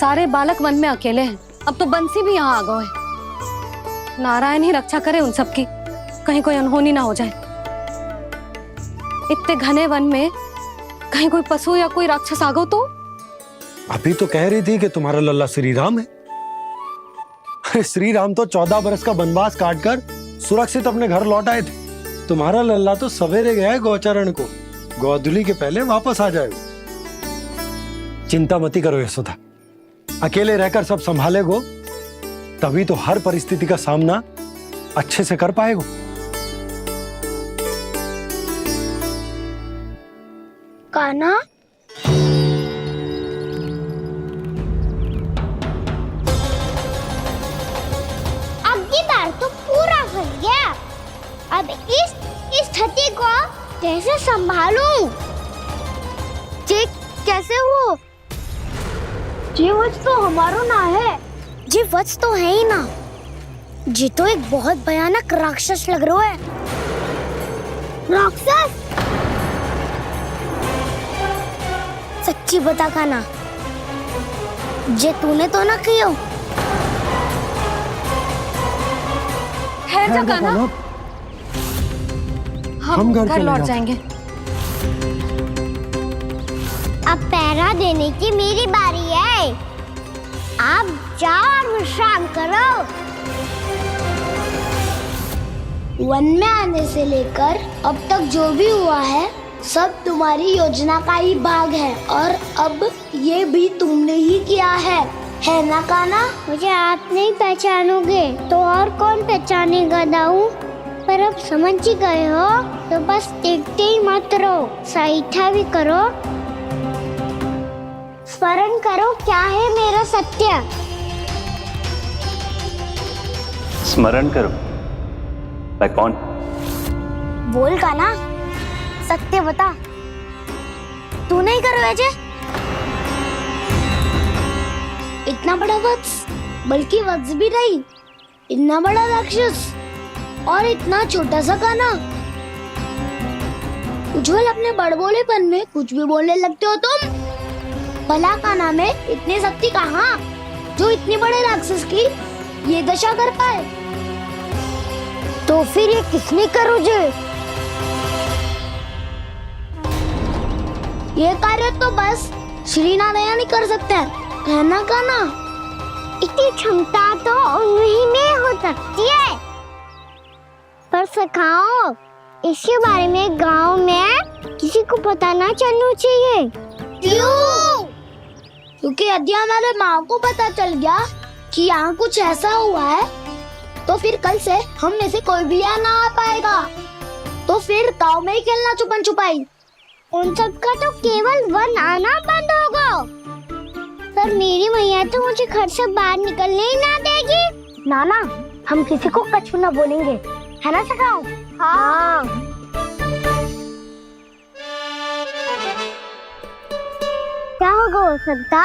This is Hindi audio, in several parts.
सारे बालक वन में अकेले हैं। अब तो बंसी भी यहाँ आ गए हैं। नारायण ही रक्षा करे उन सबकी, कहीं कोई अनहोनी ना हो जाए। इतने घने वन में कहीं कोई पशु या कोई राक्षस आ गो तो? अभी तो कह रही थी कि तुम्हारा लल्ला श्री राम है। श्री राम तो 14 बरस का वनवास काटकर सुरक्षित अपने घर लौट आए थे। तुम्हारा लल्ला तो सवेरे गया है गौचरण को, गोधूली के पहले वापस आ जाएगा। चिंता मती करो यशोदा, अकेले रहकर सब संभालेगो तभी तो हर परिस्थिति का सामना अच्छे से कर पाएगो। कान्हा, अब की बार तो पूरा फंस गया। अब इस स्थिति को कैसे संभालूं? जी कैसे हो? जी वत्स तो हमारो ना है। जी वत्स तो है ही ना। जी तो एक बहुत भयानक राक्षस लग रहा है। राक्षस? सच्ची बता कान्हा, जे तूने तो ना कियो? खैर जा कान्हा, हम घर लौट जाएंगे। अब पहरा देने की मेरी बारी है। आप जाओ और विश्राम करो। वन में आने से लेकर अब तक जो भी हुआ है सब तुम्हारी योजना का ही भाग है, और अब ये भी तुमने ही किया है ना कान्हा? मुझे आप नहीं पहचानोगे तो और कौन पहचानेगा दाऊ? पर अब समझ ही गए हो तो बस देखते ही मत रहो, सईठा भी करो। स्मरण करो क्या है मेरा सत्य। स्मरण करो? मैं कौन? बोल कान्हा, सत्य बता। तू नहीं करो अजय? इतना बड़ा वत्स, बल्कि वत्स भी नहीं, इतना बड़ा राक्षस और इतना छोटा सा कान्हा। उज्जवल अपने बड़बोलेपन में कुछ भी बोलने लगते हो तुम। भला कान्हा में इतनी शक्ति कहाँ जो इतने बड़े राक्षस की ये दशा कर पाए? तो फिर ये किसने करो जे? ये कार्य तो बस श्री नारायण ही कर सकते हैं, है ना कान्हा? इतनी क्षमता तो उन्हीं में हो सकती है, पर सखाओ इसके बारे में गांव में किसी को पता ना चलना चाहिए। क्यों? क्योंकि यदि हमारे माँ को पता चल गया कि यहाँ कुछ ऐसा हुआ है तो फिर कल से हम में से कोई भी यहाँ ना आ पाएगा। तो फिर गांव में ही खेलना छुपन छुपाई। उन सब का तो केवल वन आना बंद होगा। पर मेरी मैया तो मुझे घर से बाहर निकलने ही ना देगी। नाना, हम किसी को कछु ना बोलेंगे, है ना सखाओ? हाँ। क्या होगा हो सकता?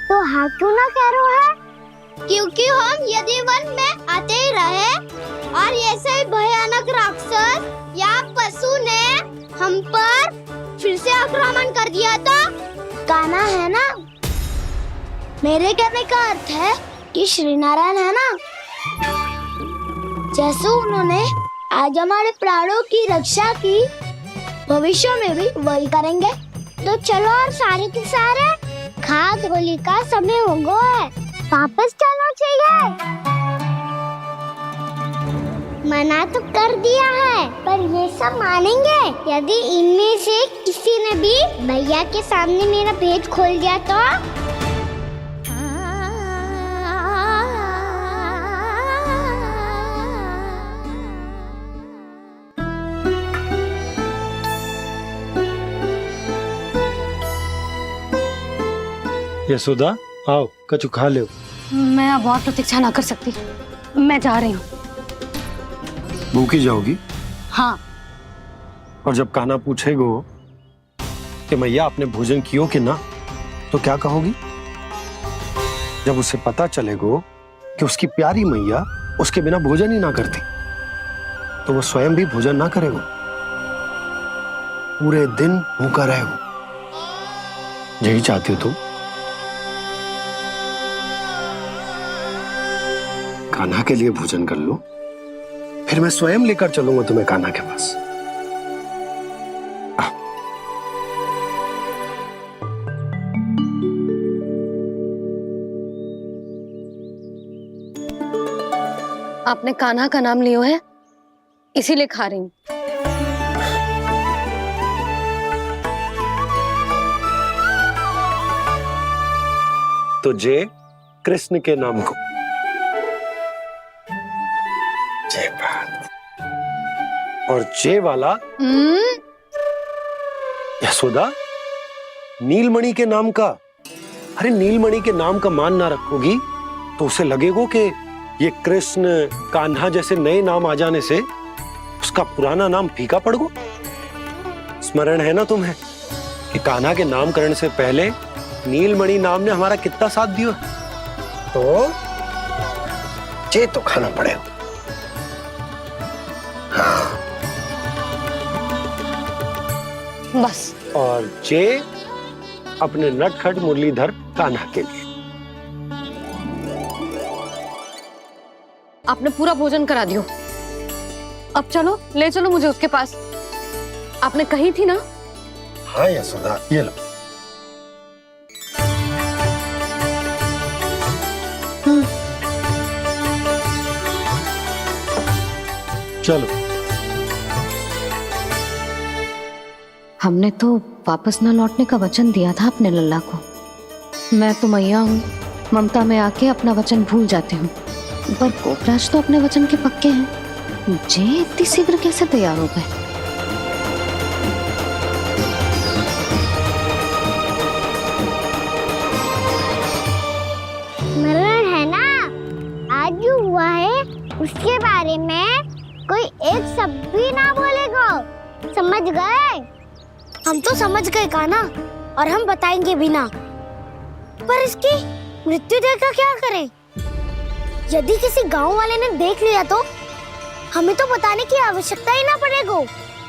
तो हाँ क्यों ना कह रहा है? क्योंकि हम यदि वन में आते ही रहे और ऐसे भयानक राक्षस या पशु ने हम पर फिर से आक्रमण कर दिया तो? कान्हा है ना, मेरे कहने का अर्थ है कि श्री नारायण है ना, जैसे उन्होंने आज हमारे प्राणों की रक्षा की, भविष्य में भी वही करेंगे। तो चलो और सारे के सारे खाद होली का समय हो गया है, वापस चलना चाहिए। मना तो कर दिया है, पर ये सब मानेंगे यदि इनमें से किसी ने भी भैया के सामने मेरा भेद खोल दिया तो? यशोदा आओ, कछु खा लो। मैं अब और प्रतीक्षा ना कर सकती, मैं जा रही हूँ। भूखी जाओगी? हाँ। और जब कान्हा पूछेगो कि मैया आपने भोजन कियो कि ना, तो क्या कहोगी? जब उसे पता चलेगो कि उसकी प्यारी मैया उसके बिना भोजन ही ना करती, तो वो स्वयं भी भोजन ना करेगो, पूरे दिन भूखा रहेगो। यही चाहती हो तुम? कान्हा के लिए भोजन कर लो, फिर मैं स्वयं लेकर चलूंगा तुम्हें कान्हा के पास। आपने कान्हा का नाम लियो है, इसीलिए खा रही हूँ। तो जय कृष्ण के नाम को। जय बात। और जय वाला यशोदा नीलमणि के नाम का। अरे नीलमणि के नाम का मान ना रखोगी तो उसे लगेगा कि ये कृष्ण कान्हा जैसे नए नाम आ जाने से उसका पुराना नाम फीका पड़ गो। स्मरण है ना तुम्हें कि कान्हा के नामकरण से पहले नीलमणि नाम ने हमारा कितना साथ दिया। तो जे तो खाना पड़ेगा। हाँ। बस। और जे अपने नटखट मुरलीधर कान्हा के लिए। आपने पूरा भोजन करा दियो, अब चलो, ले चलो मुझे उसके पास। आपने कही थी ना। हाँ यशोदा, ये लो। चलो। हमने तो वापस न लौटने का वचन दिया था अपने लल्ला को। मैं तो मैया हूँ, ममता में आके अपना वचन भूल जाती हूँ, पर गोपराज तो अपने वचन के पक्के हैं। जे इतनी शीघ्र कैसे तैयार हो गए? स्मरण है ना, आज जो हुआ है उसके बारे में कोई एक शब्द भी ना बोलेगा, समझ गए? हम तो समझ गए कान्हा, और हम बताएंगे भी ना। पर इसकी मृत्यु देखकर क्या करें? यदि किसी गांव वाले ने देख लिया तो हमें तो बताने की आवश्यकता ही ना पड़ेगा।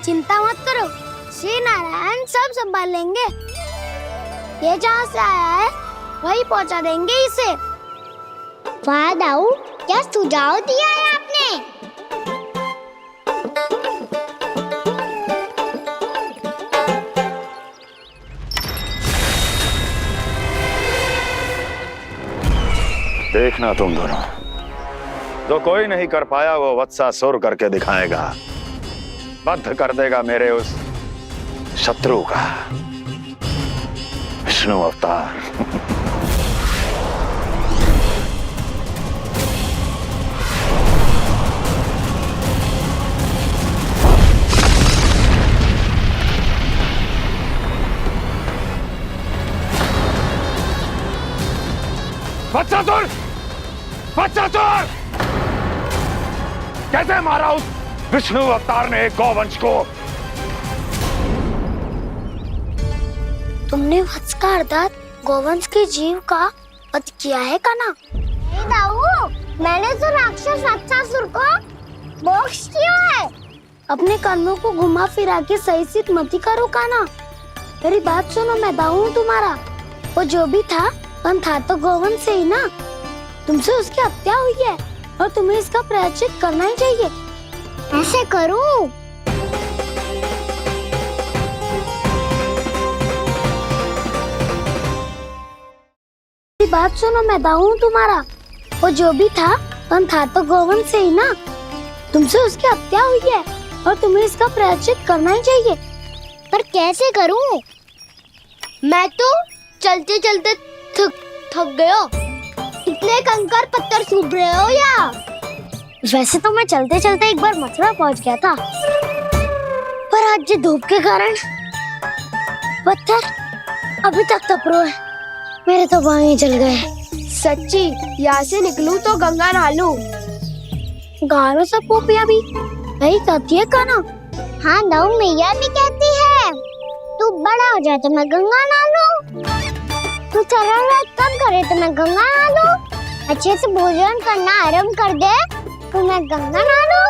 चिंता मत करो, श्री नारायण सब संभाल लेंगे। ये जहाँ से आया है वही पहुँचा देंगे इसे। वाह दाऊ, क्या सुझाव दिया है आपने। देखना तुम दोनों, जो कोई नहीं कर पाया वो वत्सासुर करके दिखाएगा। बद्ध कर देगा मेरे उस शत्रु का विष्णु अवतार। वत्सासुर! वत्सासुर! कैसे मारा उस विष्णु अवतार ने गौवंश को? तुमने वत्स का अर्थात गौवंश के जीव का वध किया है कान्हा? नहीं दाऊ, मैंने तो राक्षस वत्सासुर को मोक्ष दिया है। अपने कर्मों को घुमा फिरा के सही सिद्ध मत करो कान्हा। मेरी बात सुनो, मैं दाऊ हूँ तुम्हारा। वो जो भी था तो गौवंश से ही ना। तुमसे उसकी हत्या हुई है और तुम्हें इसका प्रायश्चित करना ही चाहिए। ऐसे करूं? बात सुनो, मैं दाऊ हूँ तुम्हारा। वो जो भी था तो गौवंश से ही ना। तुमसे उसकी हत्या हुई है और तुम्हें इसका प्रायश्चित करना ही चाहिए। पर कैसे करूं? मैं तो चलते चलते थक गया। इतने कंकर पत्थर सूख रहे हो या? वैसे तो मैं चलते चलते एक बार मथुरा पहुंच गया था, पर आज धूप के कारण पत्थर अभी तक तप रहे हैं। मेरे तो पाँव ही जल गए। सच्ची, यहाँ से निकलूं तो गंगा नहा लूं। गारो सब पोपिया भी वही कहती है कान्हा। हाँ दाऊ, मैया भी कहती है तू बड़ा हो जाए तो मैं गंगा नहा लूं, तू चरण व्रत कब करे तो मैं गंगा नहा लूं, अच्छे से भोजन करना आरंभ कर दे तो मैं गंगा नहा लूं।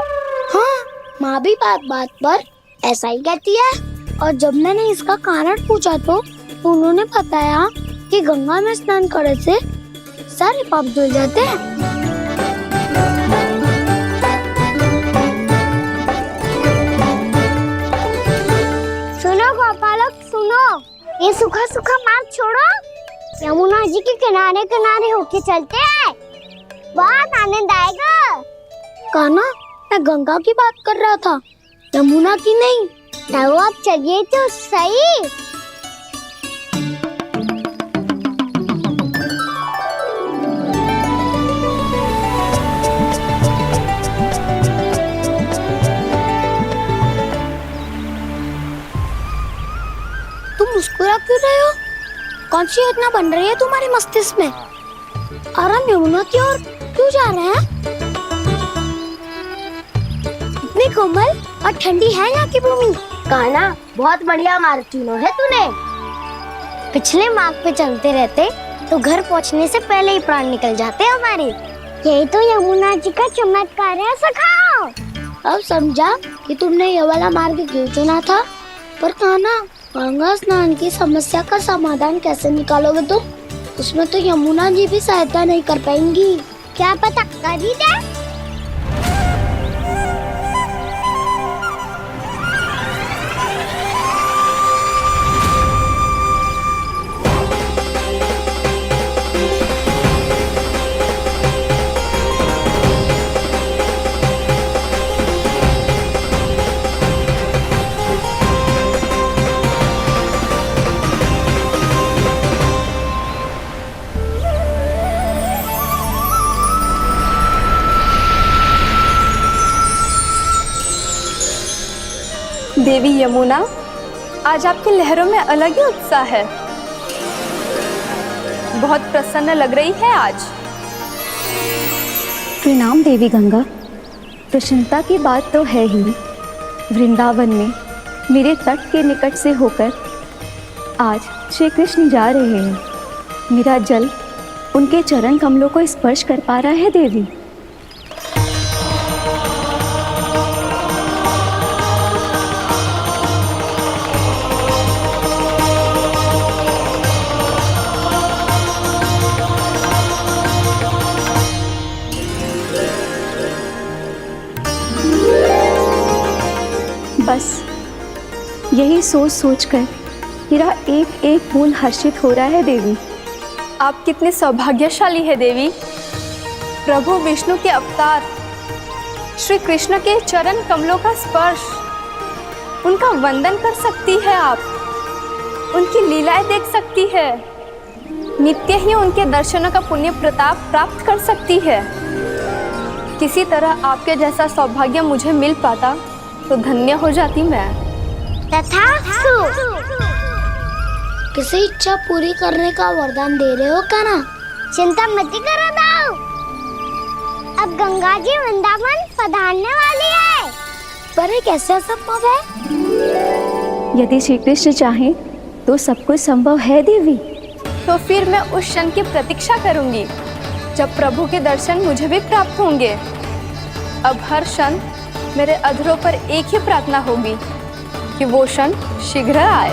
हाँ, माँ भी बात बात पर ऐसा ही कहती है। और जब मैंने इसका कारण पूछा तो उन्होंने बताया कि गंगा में स्नान करने से सारे पाप धुल जाते हैं। ये सूखा सूखा मार्ग छोड़ो, यमुना जी के किनारे किनारे होके चलते हैं, बहुत आनंद आएगा। कान्हा, मैं गंगा की बात कर रहा था, यमुना की नहीं। तो आप चलिए तो सही। तुम मुस्कुरा क्यों रहे हो? कौन सी योजना बन रही है तुम्हारे मस्तिष्क में? और हम यमुना की ओर क्यों जा रहे हैं? इतनी कोमल और ठंडी है यहाँ की भूमि। कान्हा, बहुत बढ़िया मार्ग चुना है तूने। पिछले मार्ग पे चलते रहते तो घर पहुँचने से पहले ही प्राण निकल जाते हमारे। यही तो यमुना जी का चमत्कार है सखाओ। अब समझा कि तुमने ये वाला मार्ग क्यों चुना था। पर कान्हा, गंगा स्नान की समस्या का समाधान कैसे निकालोगे तुम? उसमें तो यमुना जी भी सहायता नहीं कर पाएंगी। क्या पता कर ही दे। देवी यमुना, आज आपकी लहरों में अलग ही उत्साह है। बहुत प्रसन्न लग रही है आज। प्रणाम देवी गंगा। प्रसन्नता की बात तो है ही। वृंदावन में मेरे तट के निकट से होकर आज श्री कृष्ण जा रहे हैं। मेरा जल उनके चरण कमलों को स्पर्श कर पा रहा है देवी। बस यही सोच सोचकर मेरा एक एक मूल हर्षित हो रहा है देवी। आप कितने सौभाग्यशाली है देवी। प्रभु विष्णु के अवतार श्री कृष्ण के चरण कमलों का स्पर्श, उनका वंदन कर सकती है आप, उनकी लीलाएं देख सकती है, नित्य ही उनके दर्शनों का पुण्य प्रताप प्राप्त कर सकती है। किसी तरह आपके जैसा सौभाग्य मुझे मिल पाता तो धन्य हो जाती मैं। तथास्तु। किसी इच्छा पूरी करने का वरदान दे रहे हो कान्हा? चिंता मत करो दाऊ। अब गंगा जी वृंदावन पधारने वाली है। पर ये कैसे संभव है? यदि श्री कृष्ण चाहे तो सब कुछ संभव है देवी। तो फिर मैं उस क्षण की प्रतीक्षा करूंगी जब प्रभु के दर्शन मुझे भी प्राप्त होंगे। अब हर क्षण मेरे अधरों पर एक ही प्रार्थना होगी कि वो क्षण शीघ्र आए।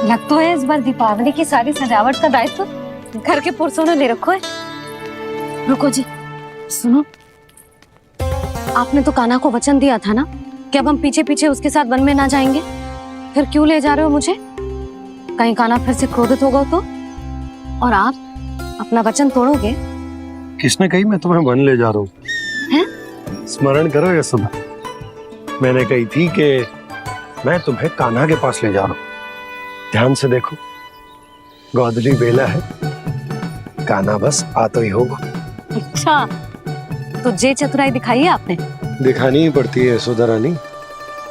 लग तो है इस बार दीपावली की सारी सजावट का दायित्व घर के पुरुषों ने ले रखो है। रुको जी, सुनो, आपने तो कान्हा को वचन दिया था ना कि अब हम पीछे पीछे उसके साथ वन में ना जाएंगे। फिर क्यों ले जा रहे हो मुझे? कहीं कान्हा फिर से क्रोधित होगा तो? और आप अपना वचन तोड़ोगे? किसने कही मैं तुम्हें वन ले जा रहा हूँ? स्मरण करो ये सुबह, मैंने कही थी कि मैं तुम्हें कान्हा के पास ले जा रहा हूँ। ध्यान से देखो, गोदली बेला है, कान्हा बस आ तो ही होगा। अच्छा, तो जे चतुराई दिखाई है आपने? दिखानी ही पड़ती है यशोदा रानी,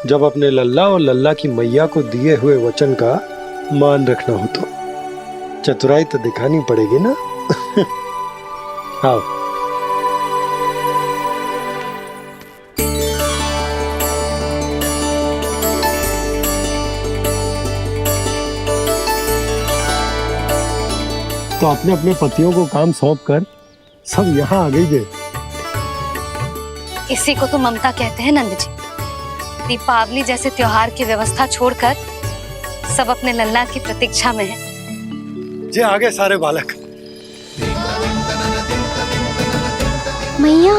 जब अपने लल्ला और लल्ला की मैया को दिए हुए वचन का मान रखना हो तो चतुराई तो दिखानी पड़ेगी ना। आओ। तो अपने अपने पतियों को काम सौंप कर सब यहाँ आ गई है। इसी को तो ममता कहते हैं नंद जी। दीपावली जैसे त्योहार की व्यवस्था छोड़कर सब अपने लल्ला की प्रतीक्षा में हैं। जे आगे सारे बालक। मैया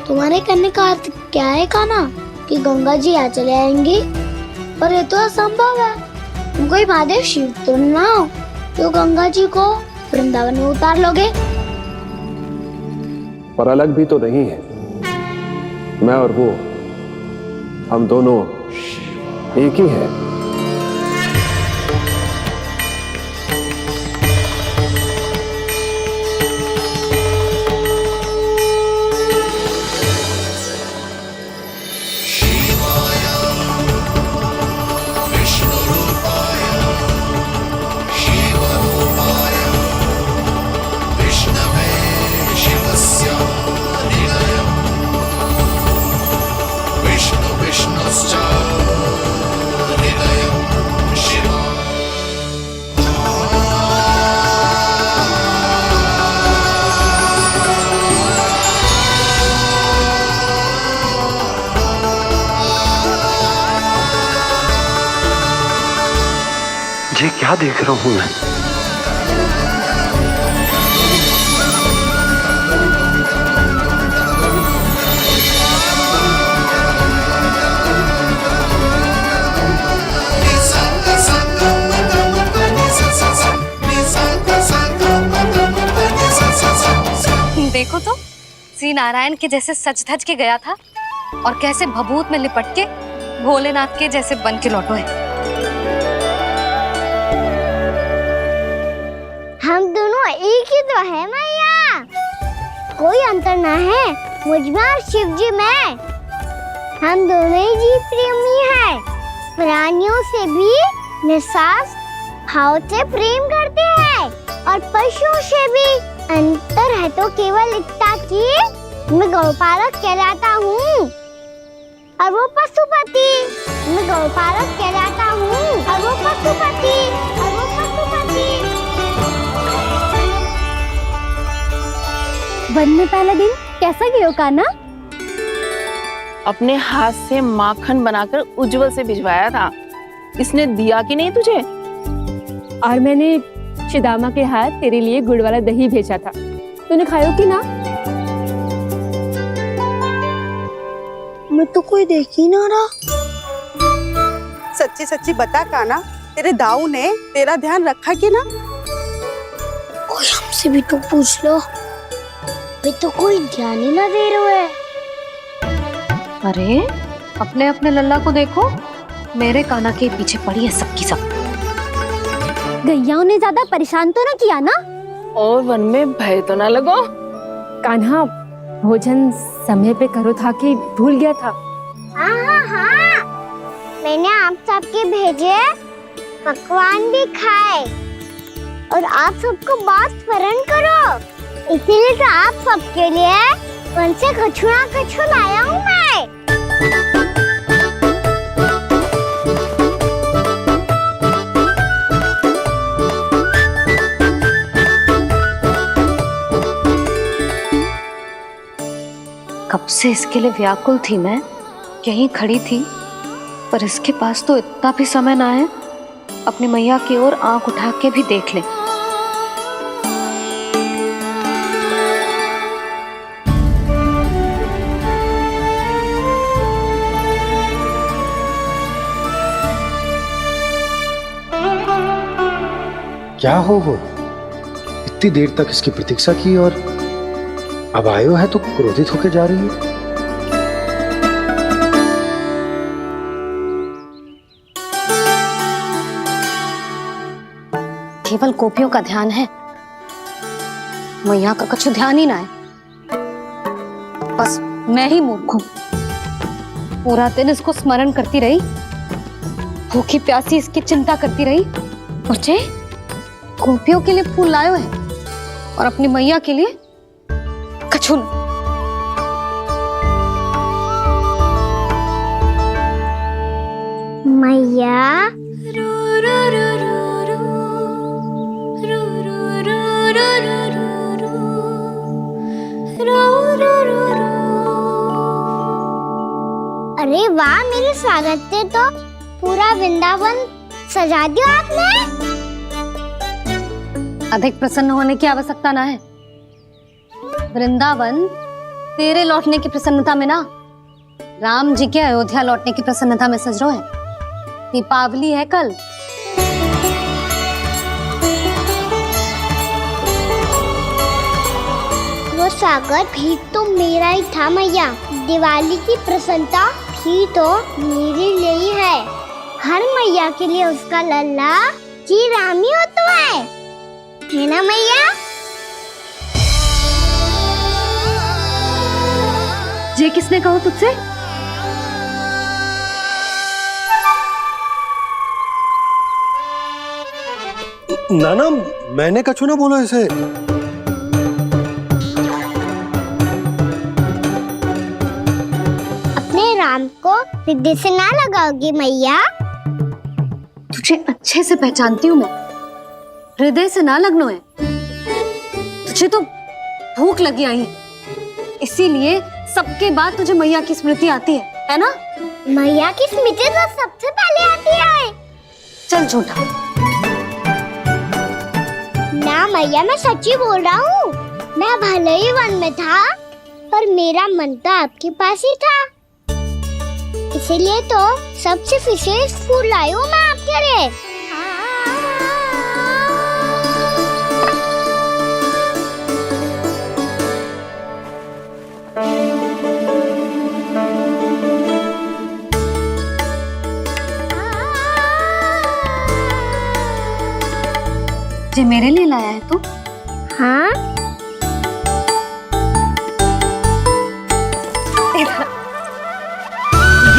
तुम्हारे कहने का अर्थ क्या है कान्हा कि गंगा जी यहाँ चले आएंगे? पर ये तो असंभव है। तुम कोई महादेव शिव तो ना हो तो गंगा जी को वृंदावन में उतार लोगे? पर अलग भी तो नहीं है। मैं और वो, हम दोनों एक ही हैं। ये क्या देख रहा हूं मैं? देखो तो श्री नारायण के जैसे सज धज के गया था और कैसे भभूत में लिपट के भोलेनाथ के जैसे बन के लौटो है। हम दोनों एक ही तो है मैया, कोई अंतर ना है मुझ में और शिव जी में। हम दोनों ही जीव प्रेमी हैं, प्राणियों से भी निस्वार्थ भाव से प्रेम करते हैं और पशुओं से भी। अंतर है तो केवल इतना कि मैं गौपालक कहलाता हूँ और वो पशुपति। मैं गौपालक कहलाता हूँ और वो पशुपति। वन में पहला दिन कैसा गया कान्हा? अपने हाथ से माखन बनाकर उज्जवल से भिजवाया था। इसने दिया कि नहीं तुझे? और मैंने शिदामा के हाथ तेरे लिए गुड़ वाला दही भेजा था, तूने खाया कि ना? मैं तो कोई देख ही ना रहा। सच्ची सच्ची बता कान्हा, तेरे दाऊ ने तेरा ध्यान रखा कि ना? कोई हमसे भी तो पूछ लो, मैं तो कोई ध्यान ही ना दे रहे है। अरे अपने अपने लल्ला को देखो, मेरे कान्हा के पीछे पड़ी है सबकी सब। गैयाओं ने ज्यादा परेशान तो ना किया ना? और वन में भय तो ना लगो? कान्हा भोजन समय पे करो था कि भूल गया था? हाँ, मैंने आप सबके भेजे पकवान भी खाए और आप सबको बात स्मरण करो, इसीलिए तो आप सबके लिए वन से कछु ना कछु लाया हूँ मैं। कब से इसके लिए व्याकुल थी मैं, यहीं खड़ी थी, पर इसके पास तो इतना भी समय ना है अपनी मैया की ओर आंख उठा के भी देख ले। क्या हो इतनी देर तक इसकी प्रतीक्षा की और अब आयो है तो क्रोधित होकर जा रही है। केवल गोपियों का ध्यान है, मैया का कुछ ध्यान ही ना है। बस मैं ही मूर्ख हूं, पूरा दिन इसको स्मरण करती रही, भूखी प्यासी इसकी चिंता करती रही, और जे गोपियों के लिए फूल लायो है और अपनी मैया के लिए कछु न। मैया अरे वाह, मेरे स्वागत पे तो पूरा वृंदावन सजा दिया आपने। अधिक प्रसन्न होने की आवश्यकता ना है। वृंदावन तेरे लौटने की प्रसन्नता में ना, राम जी के अयोध्या लौटने की प्रसन्नता में सज रहे हैं। दीपावली है कल। वो स्वागत भी तो मेरा ही था मैया। दिवाली की प्रसन्नता भी तो मेरे लिए ही है। हर मैया के लिए उसका लल्ला श्री राम ही होता है ना मैया? ये किसने कहा तुझसे? नाना, मैंने कछु ना बोला इसे। अपने राम को हृदय से ना लगाओगी मैया? तुझे अच्छे से पहचानती हूँ मैं, हृदय से ना लगनो है। तुझे तो भूख लगी आई है, इसीलिए सबके बाद तुझे मैया की स्मृति आती है ना? मैया की स्मृति तो सबसे पहले आती है। चल झूठा। ना मैया, मैं सच्ची बोल रहा हूँ। मैं भले ही वन में था, पर मेरा मन तो आपके पास ही था। इसीलिए तो सबसे विशेष फूल लाई हूँ मैं आपके लिए। ये मेरे लिए लाया है तू? हाँ।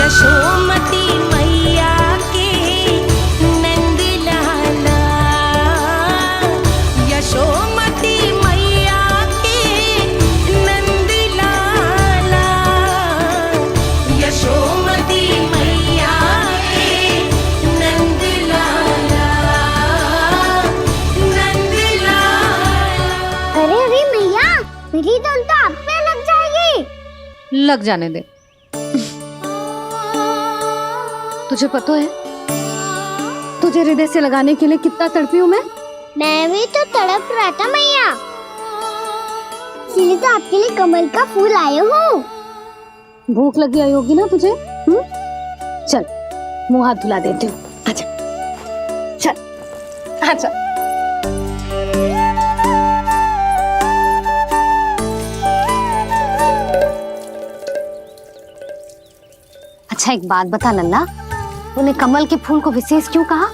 यशोमती मैया के नंद लाला, यशोमती मैया के नंद लाला, यशोमती मैया के नंद लाला, नंद लाला। अरे मैया, मेरी धुन तो आप पे लग जाएगी। लग जाने दे। तुझे पता है तुझे हृदय से लगाने के लिए कितना तड़पी हूँ मैं भी तो तड़प रहा था मैया, इसीलिए तो आपके लिए कमल का फूल आए हूँ। भूख लगी आई होगी ना तुझे? चल मुंह हाथ धुला देती हूँ। आजा चल आजा। अच्छा एक बात बता लल्ला, तूने कमल के फूल को विशेष क्यों कहा?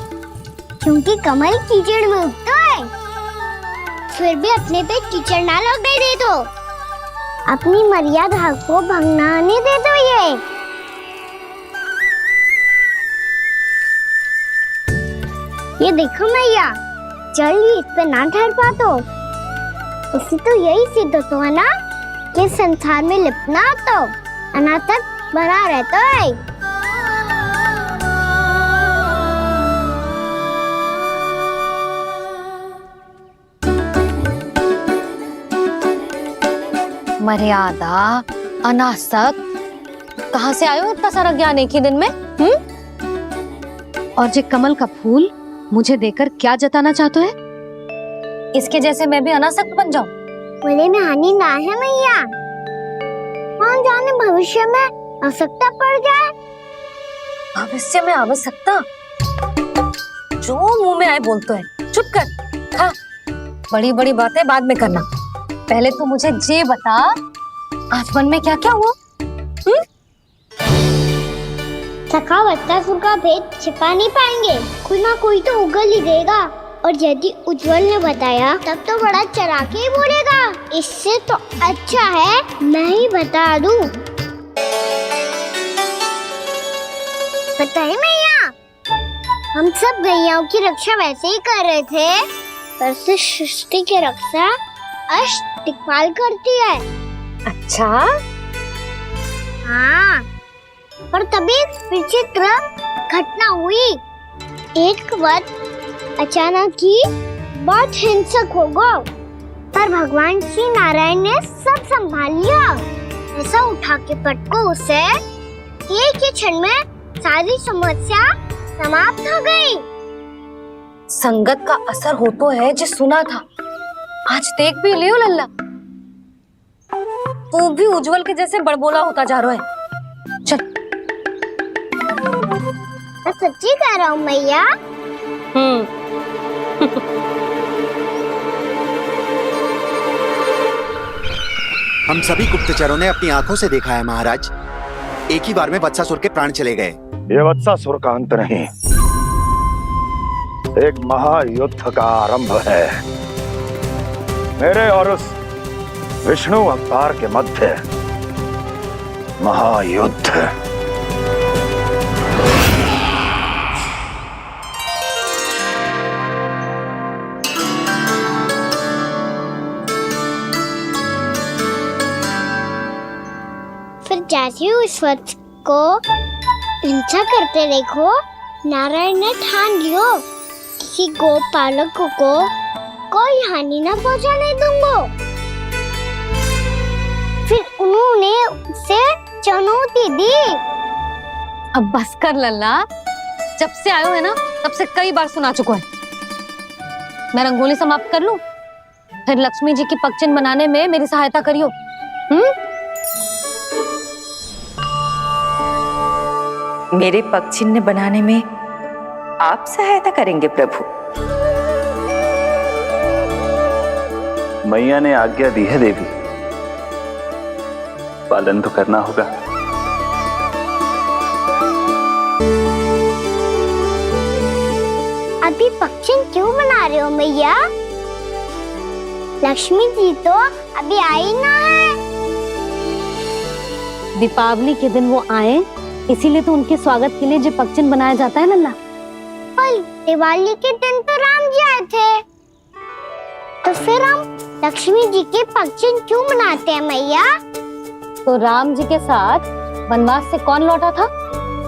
क्योंकि कमल कीचड़ में उगता है, फिर भी अपने पे कीचड़ ना लगने दे दो। अपनी मर्यादा को भंगना नहीं दे दो। ये देखो मैया, जल भी इस पे ना ठहर पा तो उससे तो यही सिद्ध होता है ना कि संसार में लिपना तो अनाथ तक बना रहता है। मर्यादा, अनासक, कहाँ से आयो इतना सारा ज्ञान एक ही दिन में? और ये कमल का फूल मुझे देकर क्या जताना चाहते है? इसके जैसे मैं भी अनासक्त बन जाऊं? बोले में हानि ना है मैया, कौन जाने भविष्य में आवश्यकता पड़ जाए। भविष्य में आवश्यकता? जो मुंह में आए बोलते हैं। चुप कर। हाँ, बड़ी बड़ी बातें बाद में करना, पहले तो मुझे ये बता आज मन में क्या क्या हुआ? सखावत्तासुर का भेद छिपा नहीं पाएंगे, कोई ना कोई तो उगल ही देगा। और यदि उज्जवल ने बताया तब तो बड़ा चढ़ा के ही बोलेगा। इससे तो अच्छा है मैं ही बता दूं। बताइए मैया, हम सब गैयाओं की रक्षा वैसे ही कर रहे थे, पर से सृष्टि की रक्षा अष्ट दिक्पाल करती है। अच्छा? हाँ, पर तभी विचित्र घटना हुई। एक वक्त अचानक ही बहुत हिंसक हो गया, पर भगवान श्री नारायण ने सब संभाल लिया। ऐसा उठा के पटको उसे एक ही क्षण में सारी समस्या समाप्त हो गई। संगत का असर हो तो है जो सुना था, आज देख भी लियो लल्ला। तू भी उज्जवल के जैसे बड़बोला होता जा रहा है। चल। मैं सच्ची कह रहा हूँ मैया। हम सभी गुप्तचरों ने अपनी आंखों से देखा है महाराज, एक ही बार में वत्सासुर के प्राण चले गए। ये वत्सासुर का अंत नहीं, एक महायुद्ध का आरंभ है। मेरे और उस विष्णु अवतार के मध्य महायुद्ध। फिर जैसे ही उस वक्त को हिंसा करते देखो, नारायण ने ठान लियो किसी गोपालक को कोई हानि न पहुंचाने दूंगा। फिर उन्होंने उसे चुनौती दी। अब बस कर लल्ला, जब से आयो है ना तब से कई बार सुना चुका है। मैं रंगोली समाप्त कर लूं, फिर लक्ष्मी जी की पगचिन बनाने में मेरी सहायता करियो। मेरे पग चिन्ह बनाने में आप सहायता करेंगे प्रभु? मैया ने आज्ञा दी है देवी, पालन तो करना होगा। अभी पगचिन क्यों बना रहे हो मैया? लक्ष्मी जी तो अभी आई ना है। दीपावली के दिन वो आए, इसीलिए तो उनके स्वागत के लिए जो पगचिन बनाया जाता है लल्ला। पर दिवाली के दिन तो राम जी आए थे, तो फिर हम लक्ष्मी जी के पगचिन क्यों बनाते हैं मैया? तो राम जी के साथ वनवास से कौन लौटा था?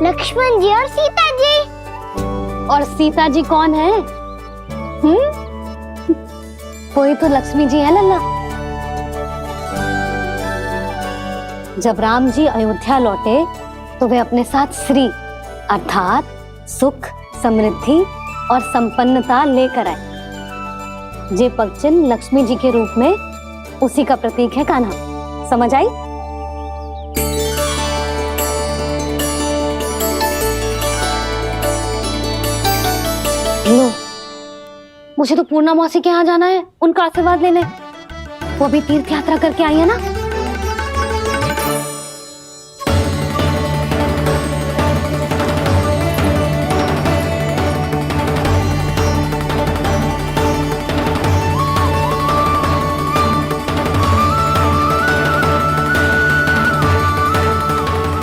लक्ष्मण जी और सीता जी। और सीता जी कौन है? वही तो लक्ष्मी जी है लल्ला। जब राम जी अयोध्या लौटे तो वे अपने साथ श्री अर्थात सुख, समृद्धि और संपन्नता लेकर आए। जे पगचिन लक्ष्मी जी के रूप में उसी का प्रतीक है कान्हा। समझ आई? लो, मुझे तो पूर्णा मौसी के यहाँ जाना है, उनका आशीर्वाद लेने। वो अभी तीर्थ यात्रा करके आई है ना।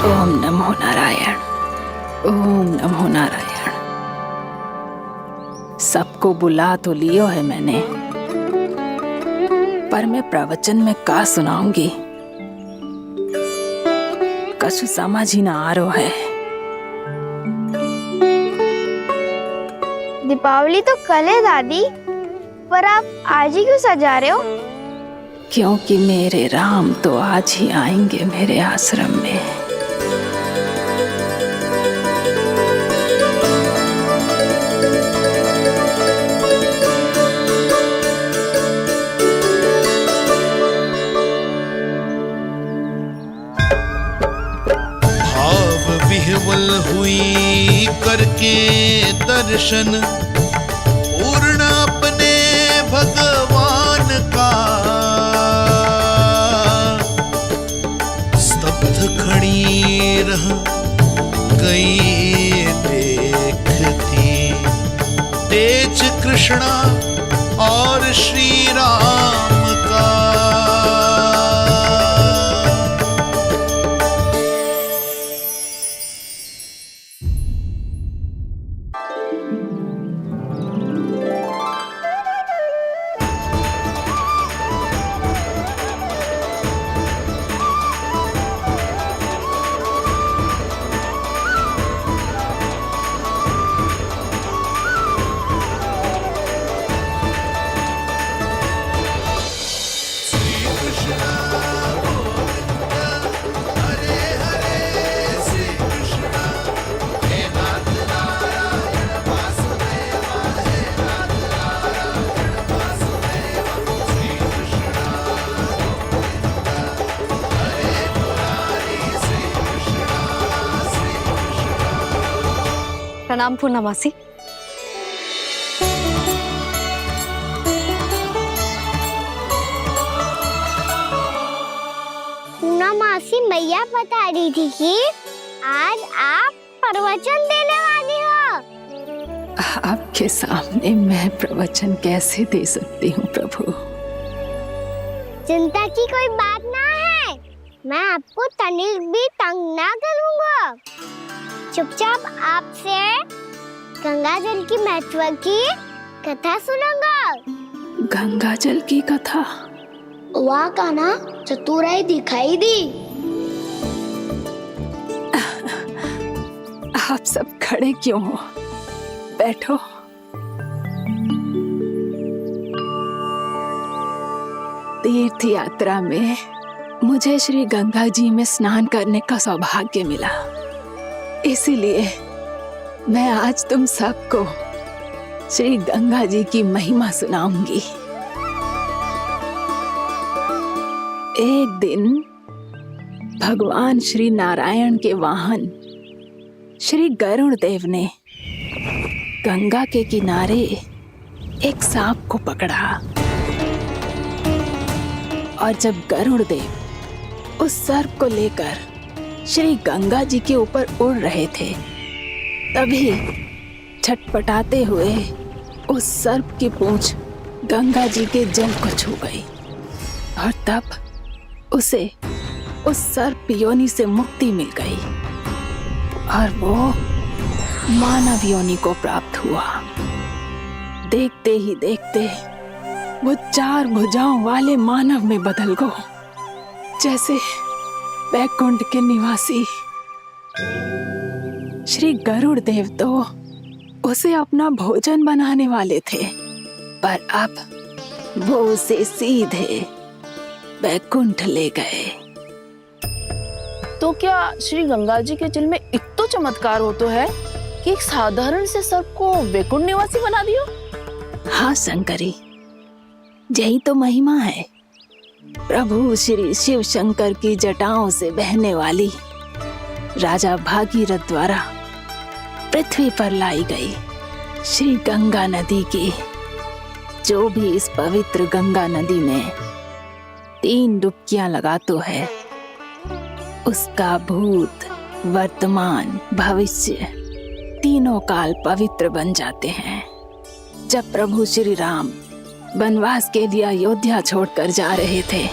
ओम नमो नारायण, ओम नमो नारायण। सबको बुला तो लियो है मैंने, पर मैं प्रवचन में का सुनाऊंगी, कछु समझ ही ना आ रहा है। दीपावली तो कल है दादी, पर आप आज ही क्यों सजा रहे हो? क्योंकि मेरे राम तो आज ही आएंगे मेरे आश्रम में। विह्वल हुई करके दर्शन, पूर्ण अपने भगवान का, स्तब्ध खड़ी रह गई देखती तेज कृष्णा और श्री राम का। प्रणाम पूर्णमासी। पूर्णमासी मैया बता रही थी कि आज आप प्रवचन देने वाली हो। आपके सामने मैं प्रवचन कैसे दे सकती हूँ प्रभु? चिंता की कोई बात ना है, मैं आपको तनिक भी तंग ना करूँगा। चुपचाप आपसे गंगा जल की महत्व की कथा सुनूंगा। गंगा जल की कथा? वहाँ का ना चतुराई दिखाई दी। आप सब खड़े क्यों हो? बैठो। तीर्थ यात्रा में मुझे श्री गंगा जी में स्नान करने का सौभाग्य मिला, इसीलिए मैं आज तुम सबको श्री गंगा जी की महिमा सुनाऊंगी। एक दिन भगवान श्री नारायण के वाहन श्री गरुड़ देव ने गंगा के किनारे एक सांप को पकड़ा, और जब गरुड़ देव उस सर्प को लेकर श्री गंगा जी के ऊपर उड़ रहे थे, तभी छटपटाते हुए उस सर्प की पूंछ गंगा जी के जल को छू गई, और तब उसे उस सर्प योनि से मुक्ति मिल गई और वो मानव योनि को प्राप्त हुआ। देखते ही देखते वो 4 भुजाओं वाले मानव में बदल गया, जैसे वैकुंठ के निवासी। श्री गरुड़ देव तो उसे अपना भोजन बनाने वाले थे, पर अब वो उसे सीधे वैकुंठ ले गए। तो क्या श्री गंगा जी के जल में इतना चमत्कार हो तो है कि एक साधारण से सर्प को वैकुंठ निवासी बना दियो? हाँ शंकरी, यही तो महिमा है। प्रभु श्री शिव शंकर की जटाओं से बहने वाली राजा भागीरथ द्वारा पृथ्वी पर लाई गई श्री गंगा नदी की। जो भी इस पवित्र गंगा नदी में 3 डुबकियां लगाता है, उसका भूत, वर्तमान, भविष्य तीनों काल पवित्र बन जाते हैं। जब प्रभु श्री राम वनवास के लिए अयोध्या छोड़कर जा रहे थे,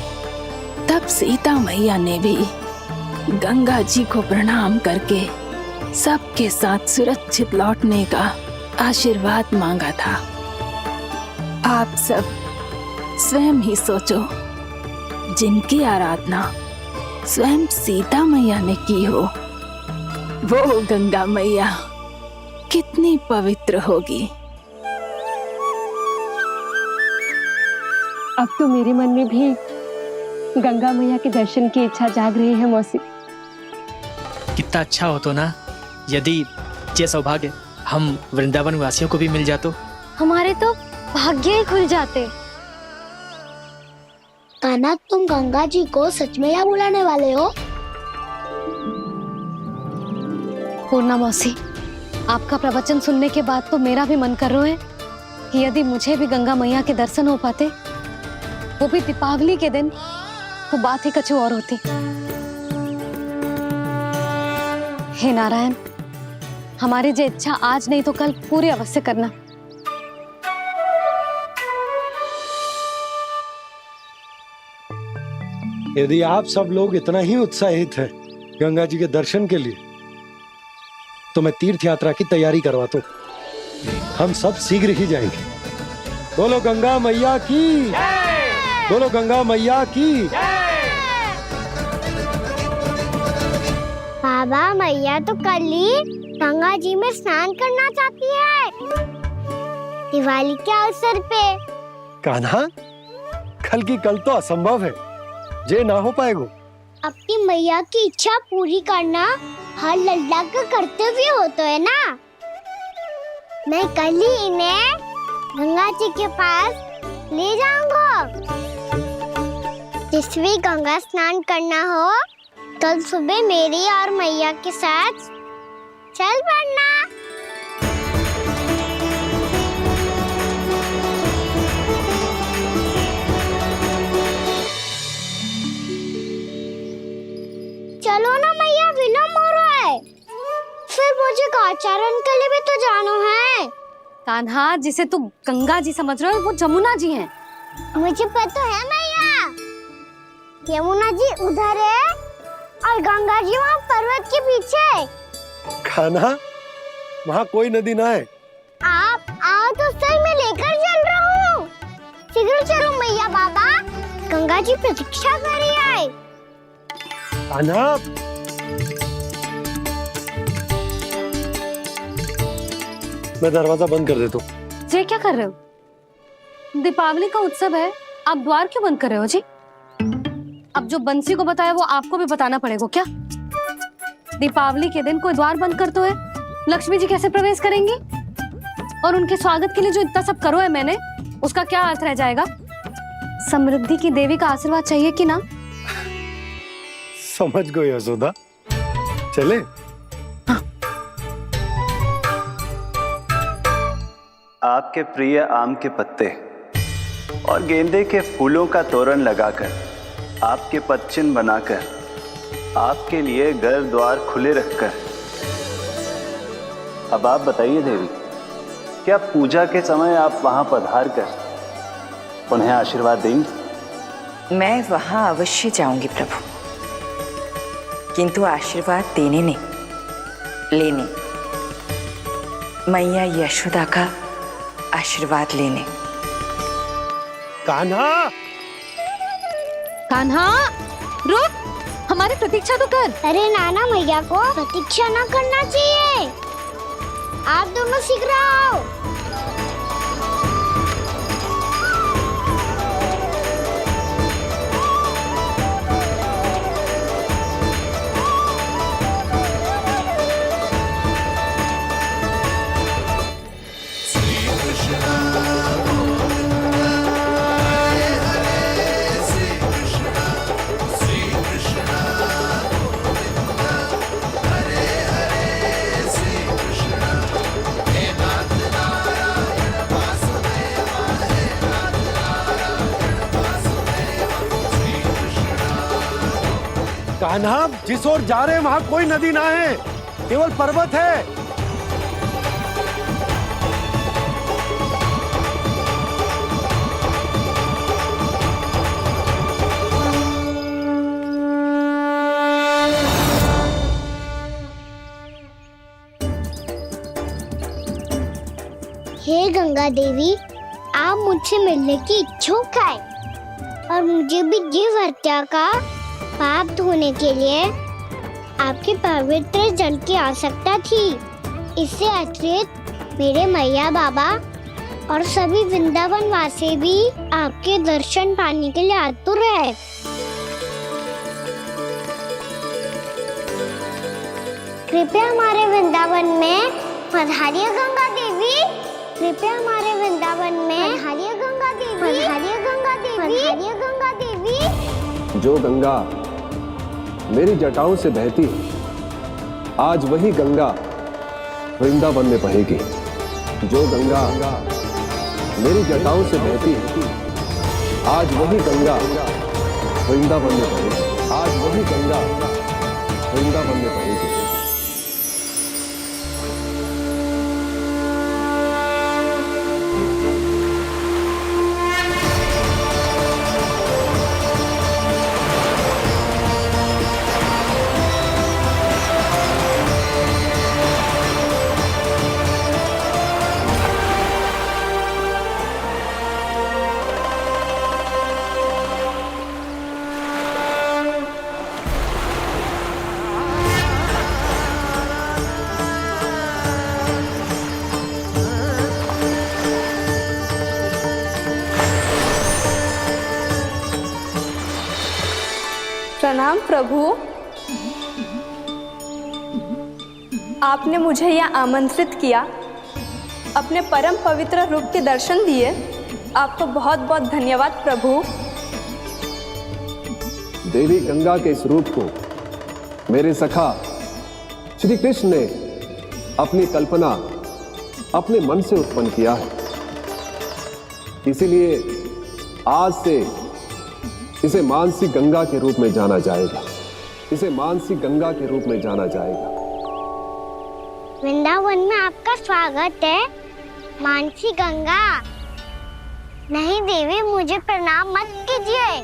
तब सीता मैया ने भी गंगा जी को प्रणाम करके सबके साथ सुरक्षित लौटने का आशीर्वाद मांगा था। आप सब स्वयं ही सोचो, जिनकी आराधना स्वयं सीता मैया ने की हो, वो गंगा मैया कितनी पवित्र होगी। अब तो मेरे मन में भी गंगा मैया के दर्शन की इच्छा जाग रही है मौसी। कितना अच्छा हो तो ना यदि ये सौभाग्य हम वृंदावन वासियों को भी मिल जातो। हमारे तो भाग्य ही खुल जाते। कान्हा, तुम गंगा जी को सच में यहाँ बुलाने वाले हो? पूर्णा मौसी, आपका प्रवचन सुनने के बाद तो मेरा भी मन कर रहा है कि यदि मुझे भी गंगा मैया के दर्शन हो पाते, वो भी दीपावली के दिन, तो बात ही कुछ और होती। हे नारायण, हमारी जो इच्छा आज नहीं तो कल पूरी अवश्य करना। यदि आप सब लोग इतना ही उत्साहित हैं गंगा जी के दर्शन के लिए, तो मैं तीर्थ यात्रा की तैयारी करवाता हूँ। हम सब शीघ्र ही जाएंगे। बोलो गंगा मैया की, बोलो गंगा मैया की। बाबा, मैया तो कल ही गंगा जी में स्नान करना चाहती है, दिवाली के अवसर पे। कान्हा, कल की कल तो असंभव है, जे ना हो पाएगा। अपनी मैया की इच्छा पूरी करना हर लल्ला का कर्तव्य होता है ना। मैं कल ही इन्हें गंगा जी के पास ले जाऊंगा। जिस भी गंगा स्नान करना हो, कल सुबह मेरी और मैया के साथ चल पड़ना। चलो ना मैया, विलम्ब हो रहा है। फिर मुझे काचारण के लिए भी तो जाना है। कान्हा, जिसे तू गंगा जी समझ रहे हो वो जमुना जी हैं। मुझे पता है मैया, यमुना जी उधर है और गंगा जी वहाँ पर्वत के पीछे। कान्हा, वहाँ कोई नदी ना है। आप आओ तो सही, मैं लेकर चल रहा हूँ। शीघ्र चलो मैया बाबा, गंगा जी प्रतीक्षा कर रही है। कान्हा, मैं दरवाजा बंद कर देता हूँ। ये क्या कर रहे हो? दीपावली का उत्सव है, आप द्वार क्यों बंद कर रहे हो जी? अब जो बंसी को बताया वो आपको भी बताना पड़ेगा क्या? दीपावली के दिन कोई द्वार बंद कर तो है, लक्ष्मी जी कैसे प्रवेश करेंगी? और उनके स्वागत के लिए जो इतना सब करो है मैंने, उसका क्या अर्थ रह जाएगा? समृद्धि की देवी का आशीर्वाद चाहिए कि ना? समझ गई यशोदा, चले। आपके प्रिय आम के पत्ते और गेंदे के फूलों का तोरण लगाकर, आपके पदचिन्ह बनाकर, आपके लिए घर द्वार खुले रखकर, अब आप बताइए देवी, क्या पूजा के समय आप वहां पधार कर उन्हें आशीर्वाद देंगी? मैं वहां अवश्य जाऊंगी प्रभु, किंतु आशीर्वाद देने नहीं, लेने, मैया यशोदा का आशीर्वाद लेने। कान्हा, कान्हा, रुक, हमारी प्रतीक्षा तो कर। अरे नाना, मैया को प्रतीक्षा ना करना चाहिए। आप दोनों शीघ्र आओ। कान्हा, जिस ओर जा रहे हैं वहां कोई नदी ना है, केवल पर्वत है। हे गंगा देवी, आप मुझसे मिलने की इच्छुक है और मुझे भी जीव हत्या का पाप धोने के लिए आपके पवित्र जल की आवश्यकता थी। इससे अतिरिक्त मेरे मैया बाबा और सभी वृंदावन वासी भी आपके दर्शन पाने के लिए आतुर है। कृपया हमारे वृंदावन में पधारिए गंगा देवी। कृपया हमारे वृंदावन में पधारिए गंगा देवी। पधारिए गंगा देवी। पधारिए गंगा देवी। जो गंगा मेरी जटाओं से बहती है, आज वही गंगा वृंदावन में बहेगी। जो गंगा मेरी जटाओं से बहती है, आज वही गंगा वृंदावन में बहेगी। आज वही गंगा वृंदावन में बहेगी। प्रणाम प्रभु, आपने मुझे यहाँ आमंत्रित किया, अपने परम पवित्र रूप के दर्शन दिए, आपको बहुत बहुत धन्यवाद प्रभु। देवी गंगा के इस रूप को मेरे सखा श्री कृष्ण ने अपनी कल्पना अपने मन से उत्पन्न किया है। इसीलिए आज से इसे मानसी गंगा के रूप में जाना जाएगा। इसे मानसी गंगा के रूप में जाना जाएगा। वृंदावन में आपका स्वागत है मानसी गंगा। नहीं देवी, मुझे प्रणाम मत कीजिए।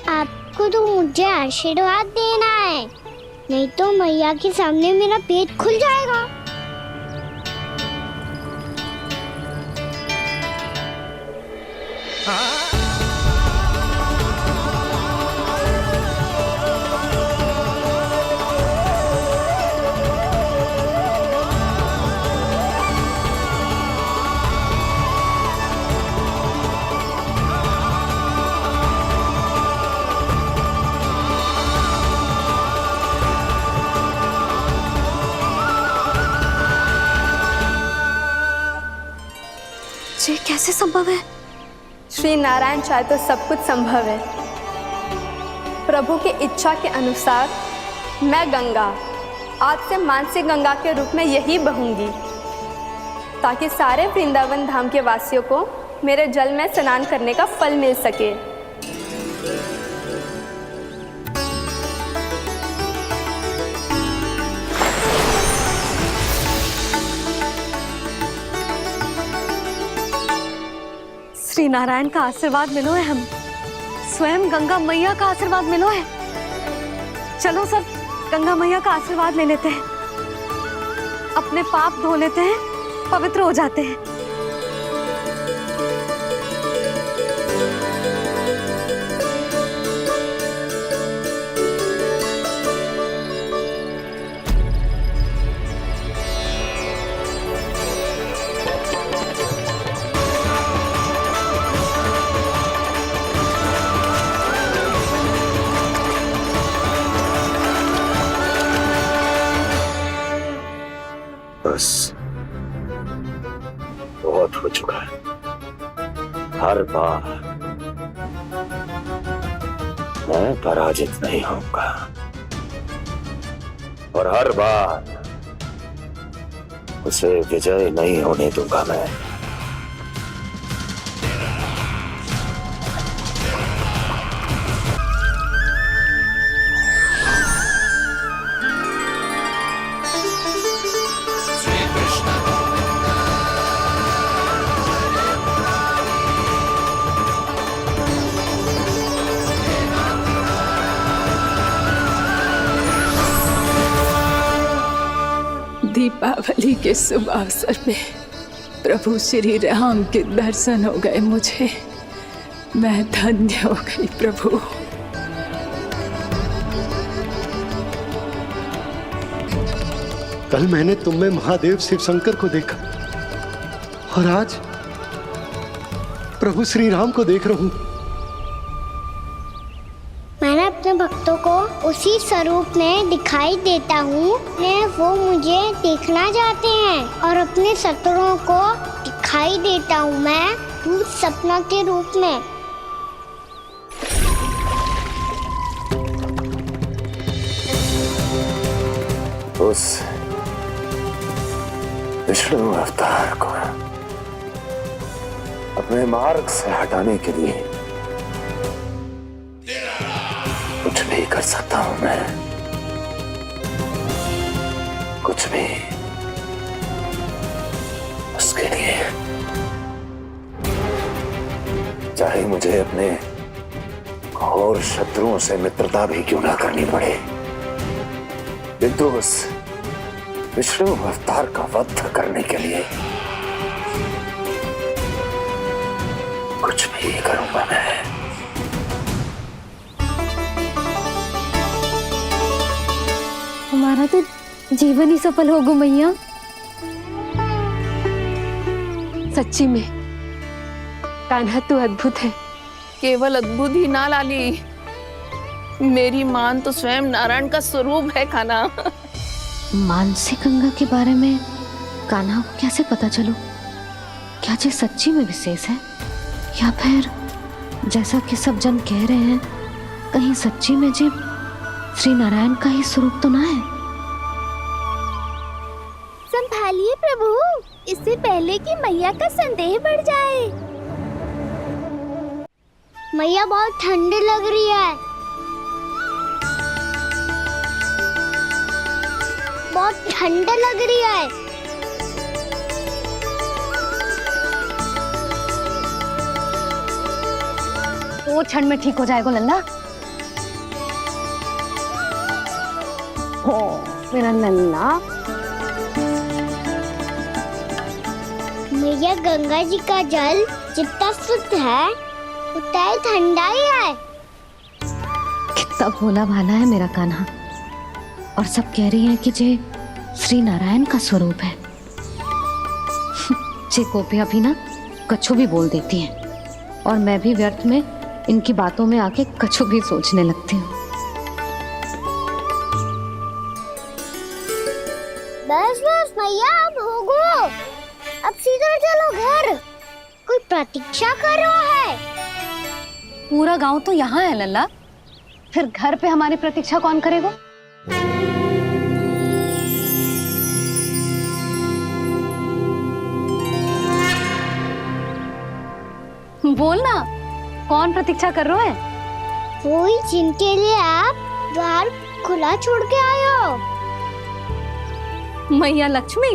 आपको तो मुझे आशीर्वाद देना है, नहीं तो मैया के सामने मेरा पेट खुल जाएगा। ये कैसे संभव है? श्री नारायण चाहे तो सब कुछ संभव है। प्रभु की इच्छा के अनुसार मैं गंगा आज से मानसी गंगा के रूप में यही बहूंगी, ताकि सारे वृंदावन धाम के वासियों को मेरे जल में स्नान करने का फल मिल सके। श्री नारायण का आशीर्वाद मिलो है, हम स्वयं गंगा मैया का आशीर्वाद मिलो है। चलो सब गंगा मैया का आशीर्वाद ले लेते हैं, अपने पाप धो लेते हैं, पवित्र हो जाते हैं। बस बहुत हो चुका है। हर बार मैं पराजित नहीं होऊंगा और हर बार उसे विजय नहीं होने दूंगा मैं। दीपावली के शुभ अवसर पे प्रभु श्री राम के दर्शन हो गए मुझे। मैं धन्य हो गई प्रभु। कल मैंने तुम में महादेव शिव शंकर को देखा और आज प्रभु श्री राम को देख रहा हूं। मैंने अपने भक्तों को उसी स्वरूप में दिखाई देता हूँ, वो मुझे देखना चाहते हैं और अपने शत्रुओं को दिखाई देता हूँ मैं भूत सपना के रूप में। उस विष्णु अवतार को अपने मार्ग से हटाने के लिए कुछ भी कर सकता हूं मैं, कुछ भी। उसके लिए चाहे मुझे अपने घोर शत्रुओं से मित्रता भी क्यों ना करनी पड़े, किंतु उस विष्णु अवतार का वध करने के लिए कुछ भी करूंगा मैं। हमारा तो जीवन ही सफल होगा मैया। सच्ची में कान्हा तू अद्भुत है। केवल अद्भुत ही ना लाली, मेरी मान तो स्वयं नारायण का स्वरूप है कान्हा। मानसी गंगा के बारे में कान्हा को कैसे पता चलो? क्या ये सच्ची में विशेष है या फिर जैसा कि सब जन कह रहे हैं, कहीं सच्ची में जी श्री नारायण का ही स्वरूप तो ना है? संभालिए प्रभु, इससे पहले कि मैया का संदेह बढ़ जाए। मैया बहुत ठंडी लग रही है। बहुत ठंड लग रही है। वो क्षण में ठीक हो जाएगा लल्ला। हो मेरा लल्ला। मैया गंगा जी का जल जितना शुद्ध है उतना ही ठंडा ही है। कितना भोला भाला है मेरा कान्हा। और सब कह रही हैं कि जे श्री नारायण का स्वरूप है। जे गोपियां भी ना कछु भी बोल देती हैं और मैं भी व्यर्थ में इनकी बातों में आके कछु भी सोचने लगती हूँ। बस बस मैया अब होगो, अब सीधा चलो घर। कोई प्रतीक्षा कर रहा है। पूरा गांव तो यहाँ है लल्ला, फिर घर पे हमारी प्रतीक्षा कौन करेगा? बोल ना, कौन प्रतीक्षा कर रहे हैं? वही जिनके लिए आप द्वार खुला छोड़ के आए हो। मैया लक्ष्मी।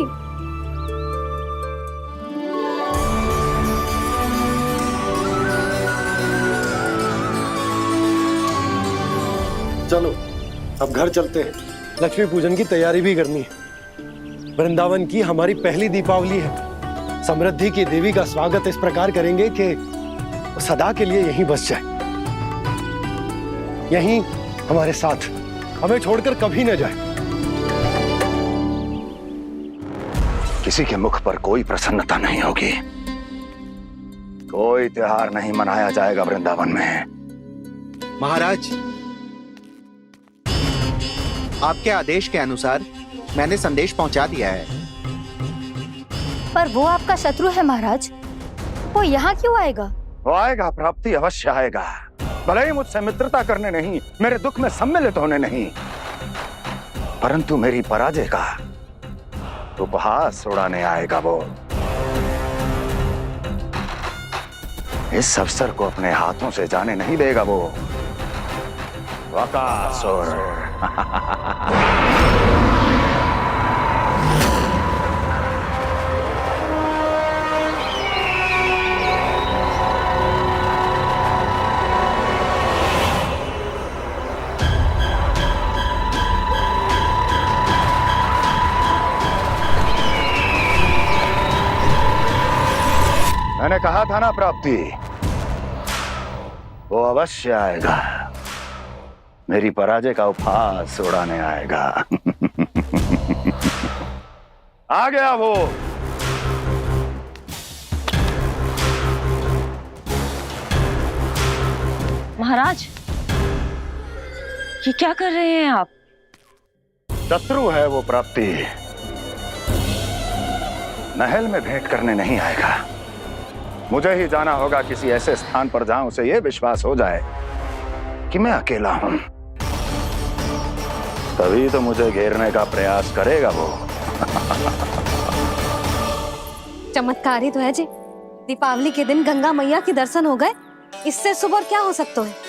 चलो अब घर चलते हैं, लक्ष्मी पूजन की तैयारी भी करनी है। वृंदावन की हमारी पहली दीपावली है। समृद्धि की देवी का स्वागत इस प्रकार करेंगे कि सदा के लिए यहीं बस जाए, यहीं हमारे साथ, हमें छोड़कर कभी न जाए। किसी के मुख पर कोई प्रसन्नता नहीं होगी, कोई त्योहार नहीं मनाया जाएगा वृंदावन में। महाराज, आपके आदेश के अनुसार मैंने संदेश पहुंचा दिया है। पर वो आपका शत्रु है महाराज, वो यहाँ क्यों आएगा? वो आएगा, प्राप्ति अवश्य आएगा। भले ही मुझसे मित्रता करने नहीं, मेरे दुख में सम्मिलित होने नहीं, परंतु मेरी पराजय का उपहास उड़ाने आएगा वो। इस अवसर को अपने हाथों से जाने नहीं देगा वो। वकासुर। मैंने कहा था ना प्राप्ति, वो अवश्य आएगा, मेरी पराजय का उपहास उड़ाने आएगा। आ गया वो। महाराज, ये क्या कर रहे हैं आप? शत्रु है वो प्राप्ति, महल में भेंट करने नहीं आएगा। मुझे ही जाना होगा किसी ऐसे स्थान पर जहां उसे यह विश्वास हो जाए कि मैं अकेला हूं, तभी तो मुझे घेरने का प्रयास करेगा वो। चमत्कार ही तो है जी। दीपावली के दिन गंगा मैया के दर्शन हो गए, इससे शुभ और क्या हो सकता है?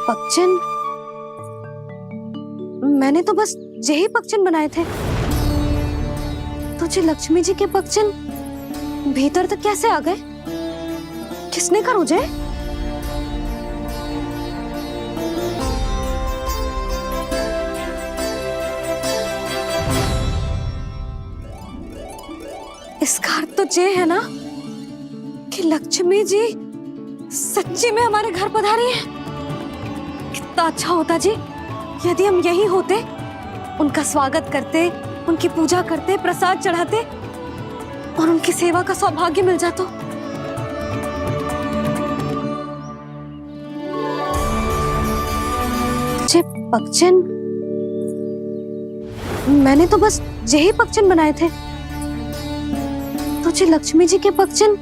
पक्षन, मैंने तो बस यही पक्षन बनाए थे। तुझे लक्ष्मी जी के पक्षन भीतर तक कैसे आ गए? किसने कर मुझे? इसका अर्थ तो ये है ना कि लक्ष्मी जी सच्ची में हमारे घर पधारी है। कितना अच्छा होता जी यदि हम यहीं होते, उनका स्वागत करते, उनकी पूजा करते, प्रसाद चढ़ाते और उनकी सेवा का सौभाग्य मिल जाता। जे पक्षन, मैंने तो बस यही पक्षन बनाए थे। तुझे लक्ष्मी जी के पक्षन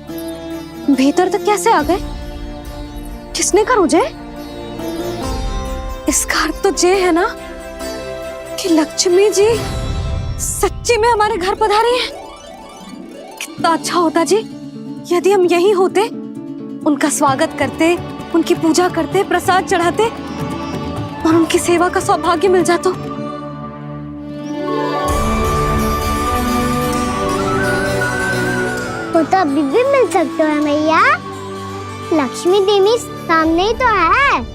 भीतर तक कैसे आ गए? किसने कर मुझे? इसका अर्थ तो ये है ना कि लक्ष्मी जी सच्ची में हमारे घर पधारे हैं। कितना अच्छा होता जी यदि हम यहीं होते, उनका स्वागत करते, उनकी पूजा करते, प्रसाद चढ़ाते और उनकी सेवा का सौभाग्य मिल जाता। तो अभी भी मिल सकते हो मैया, लक्ष्मी देवी सामने ही तो है।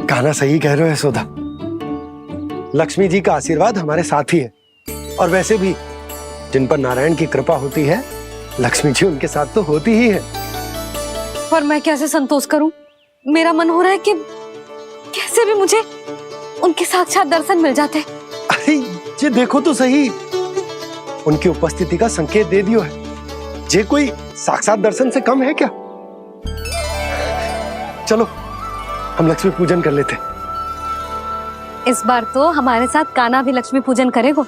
कान्हा सही कह रहे हो यशोदा, लक्ष्मी जी का आशीर्वाद हमारे साथ ही है। और वैसे भी जिन पर नारायण की कृपा होती है, लक्ष्मी जी उनके साथ तो होती ही है। पर मैं कैसे संतोष करूं? मेरा मन हो रहा है कि कैसे भी मुझे उनके साक्षात दर्शन मिल जाते। अरे ये देखो तो सही, उनकी उपस्थिति का संकेत दे दियो है। ये कोई साक्षात दर्शन से कम है क्या? चलो हम लक्ष्मी पूजन कर लेते। इस बार तो हमारे साथ कान्हा भी लक्ष्मी पूजन करेगा।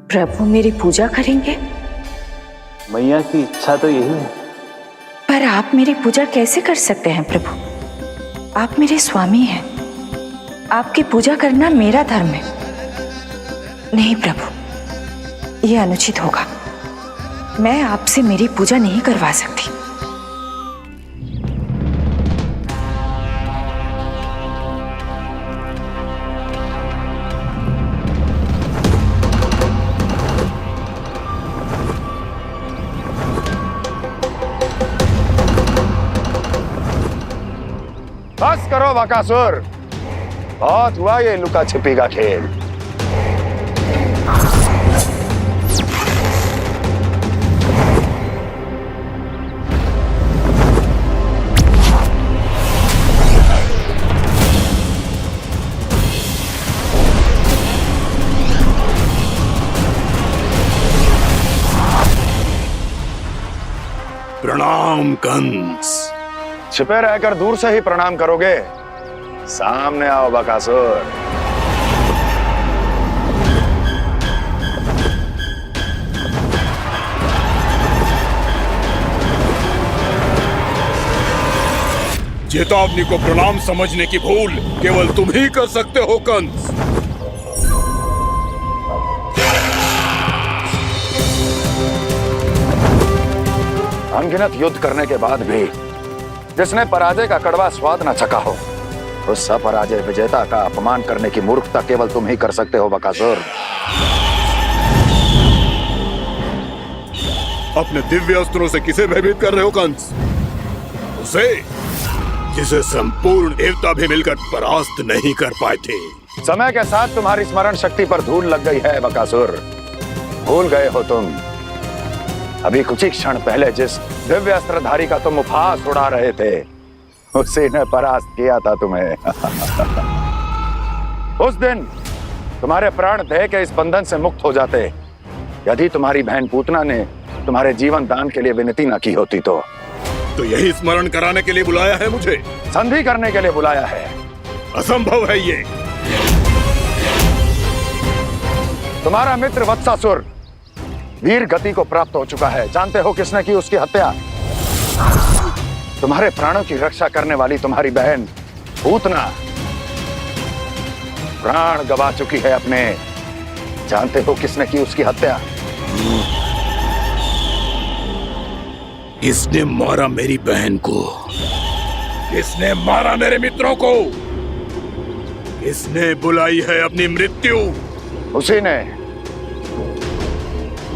प्रभु मेरी पूजा करेंगे? मैया की इच्छा तो यही है। पर आप मेरी पूजा कैसे कर सकते हैं प्रभु? आप मेरे स्वामी हैं, आपकी पूजा करना मेरा धर्म है। नहीं प्रभु, यह अनुचित होगा। मैं आपसे मेरी पूजा नहीं करवा सकती। बस करो बकासुर, बहुत हुआ ये लुका छिपी का खेल। प्रणाम कंस। छिपे रहकर दूर से ही प्रणाम करोगे? सामने आओ बकासुर। चेतावनी को प्रणाम समझने की भूल केवल तुम ही कर सकते हो कंस। अनगिनत युद्ध करने के बाद भी जिसने पराजय का कड़वा स्वाद न चखा हो, उस अपराजय विजेता का अपमान करने की मूर्खता केवल तुम ही कर सकते हो बकासुर। अपने दिव्य अस्त्रों से किसे भयभीत कर रहे हो कंस? उसे जिसे संपूर्ण देवता भी मिलकर परास्त नहीं कर पाए थे। समय के साथ तुम्हारी स्मरण शक्ति पर धूल लग गई है बकासुर। भूल गए हो तुम अभी कुछ ही क्षण पहले जिस दिव्य अस्त्रधारी का तुम उपहास उड़ा रहे थे, उसी ने परास्त किया था तुम्हें। उस दिन तुम्हारे प्राण देह के इस बंधन से मुक्त हो जाते यदि तुम्हारी बहन पूतना ने तुम्हारे जीवन दान के लिए विनती न की होती। तो यही स्मरण कराने के लिए बुलाया है मुझे? संधि करने के लिए बुलाया है। असंभव है ये। तुम्हारा मित्र वत्सासुर वीर गति को प्राप्त हो चुका है। जानते हो किसने की उसकी हत्या? तुम्हारे प्राणों की रक्षा करने वाली तुम्हारी बहन पूतना प्राण गवा चुकी है अपने। जानते हो किसने की उसकी हत्या? किसने मारा मेरी बहन को? किसने मारा मेरे मित्रों को? किसने बुलाई है अपनी मृत्यु? उसी ने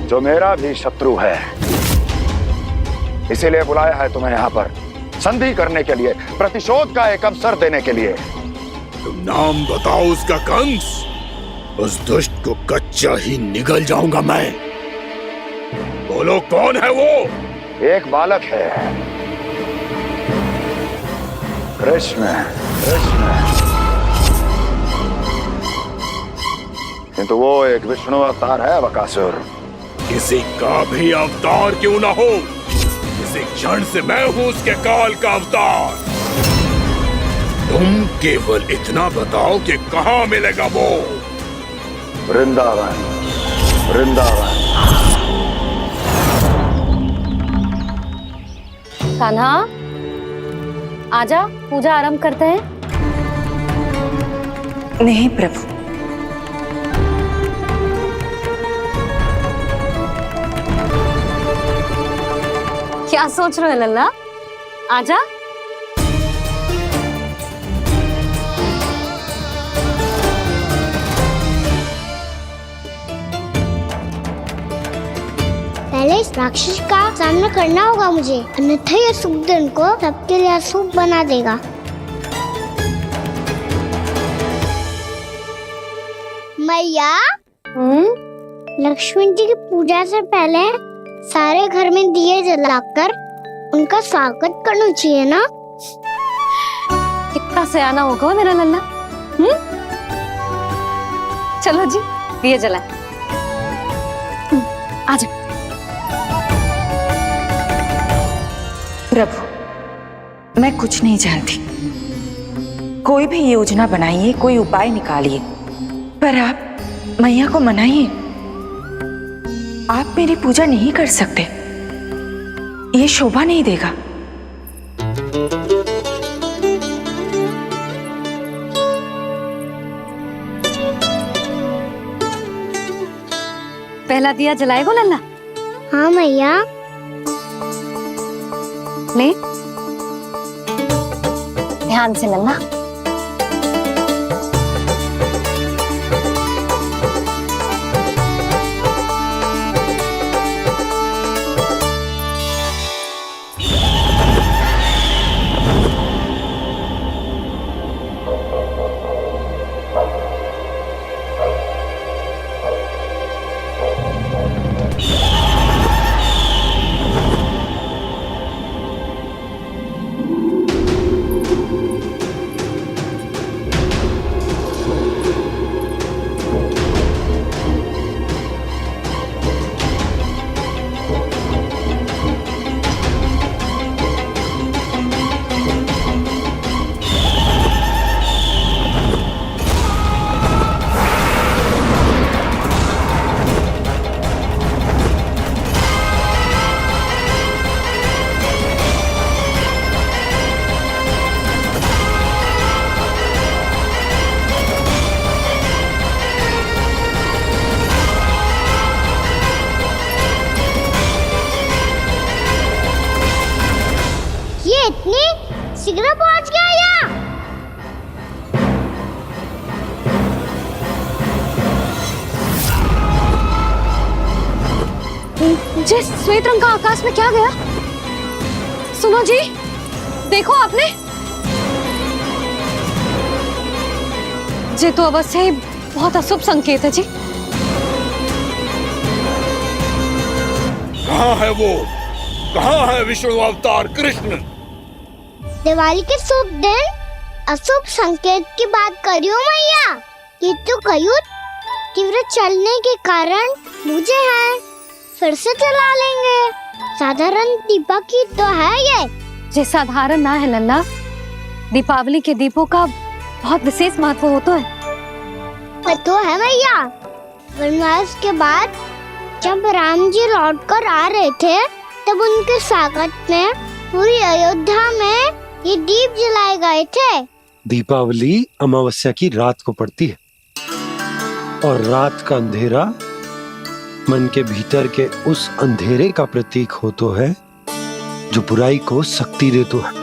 जो मेरा भी शत्रु है। इसीलिए बुलाया है तुम्हें यहाँ पर संधि करने के लिए, प्रतिशोध का एक अवसर देने के लिए। तुम नाम बताओ उसका कंस। उस दुष्ट को कच्चा ही निगल जाऊंगा मैं। बोलो कौन है वो? एक बालक है, कृष्ण। किंतु वो एक विष्णु अवतार है बकासुर। किसी का भी अवतार क्यों ना हो, इसी क्षण से मैं हूं उसके काल का अवतार। तुम केवल इतना बताओ कि कहां मिलेगा वो? वृंदावन। वृंदावन। कान्हा, आजा पूजा आरंभ करते हैं। नहीं प्रभु, क्या सोच रहे हो लल्ला? आजा। पहले इस राक्षस का सामना करना होगा मुझे, अन्यथा ये शुभ दिन को सबके लिए अशुभ बना देगा। मैया, लक्ष्मण जी की पूजा से पहले सारे घर में दिए जलाकर उनका स्वागत करना चाहिए ना? कितना सयाना होगा मेरा लल्ला। चलो जी दिए जलाए। आजा। प्रभु, मैं कुछ नहीं जानती। कोई भी योजना बनाइए, कोई उपाय निकालिए, पर आप मैया को मनाइए। आप मेरी पूजा नहीं कर सकते, ये शोभा नहीं देगा। पहला दिया जलाएगो लल्ला? हाँ मैया। ले ध्यान से लल्ला। इतनी शीघ्र पहुंच गया यहाँ? जी श्वेत रंग का आकाश में क्या गया? सुनो जी, देखो आपने, ये तो अवश्य ही बहुत अशुभ संकेत है जी। कहाँ है वो? कहाँ है विष्णु अवतार कृष्ण? दिवाली के शुभ दिन अशुभ संकेत की बात करियो मैया। ये तो कयूत तीव्र चलने के कारण मुझे है, फिर से चला लेंगे। साधारण दीपक ही तो है ये साधारण ना है लल्ला, दीपावली के दीपों का बहुत विशेष महत्व होता है। तो है मैया, वनवास के बाद जब राम जी लौटकर आ रहे थे तब उनके स्वागत में पूरी अयोध्या में ये दीप जलाए गए थे। दीपावली अमावस्या की रात को पड़ती है और रात का अंधेरा मन के भीतर के उस अंधेरे का प्रतीक होता है जो बुराई को शक्ति देता है।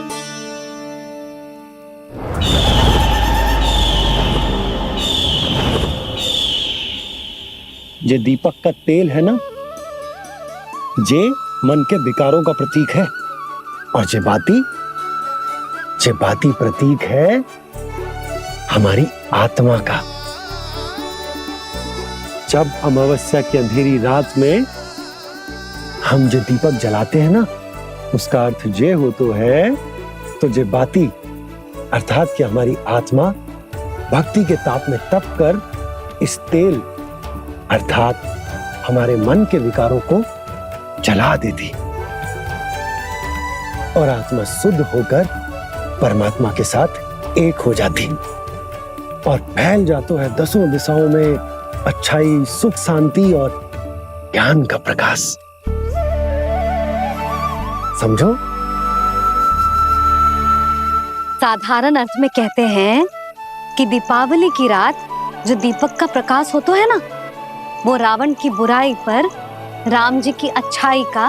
ये दीपक का तेल है ना, जे मन के विकारों का प्रतीक है, और जे बाती प्रतीक है हमारी आत्मा का। जब अमावस्या की अंधेरी रात में हम जो दीपक जलाते हैं ना, उसका अर्थ ये हो तो है, तो जे बाती अर्थात कि हमारी आत्मा भक्ति के ताप में तप कर इस तेल अर्थात हमारे मन के विकारों को जला देती और आत्मा शुद्ध होकर परमात्मा के साथ एक हो जाती और फैल जाता है दसों दिशाओं में अच्छाई, सुख, शांति और ज्ञान का प्रकाश। समझो? साधारण अर्थ में कहते हैं कि दीपावली की रात जो दीपक का प्रकाश होता है ना, वो रावण की बुराई पर राम जी की अच्छाई का,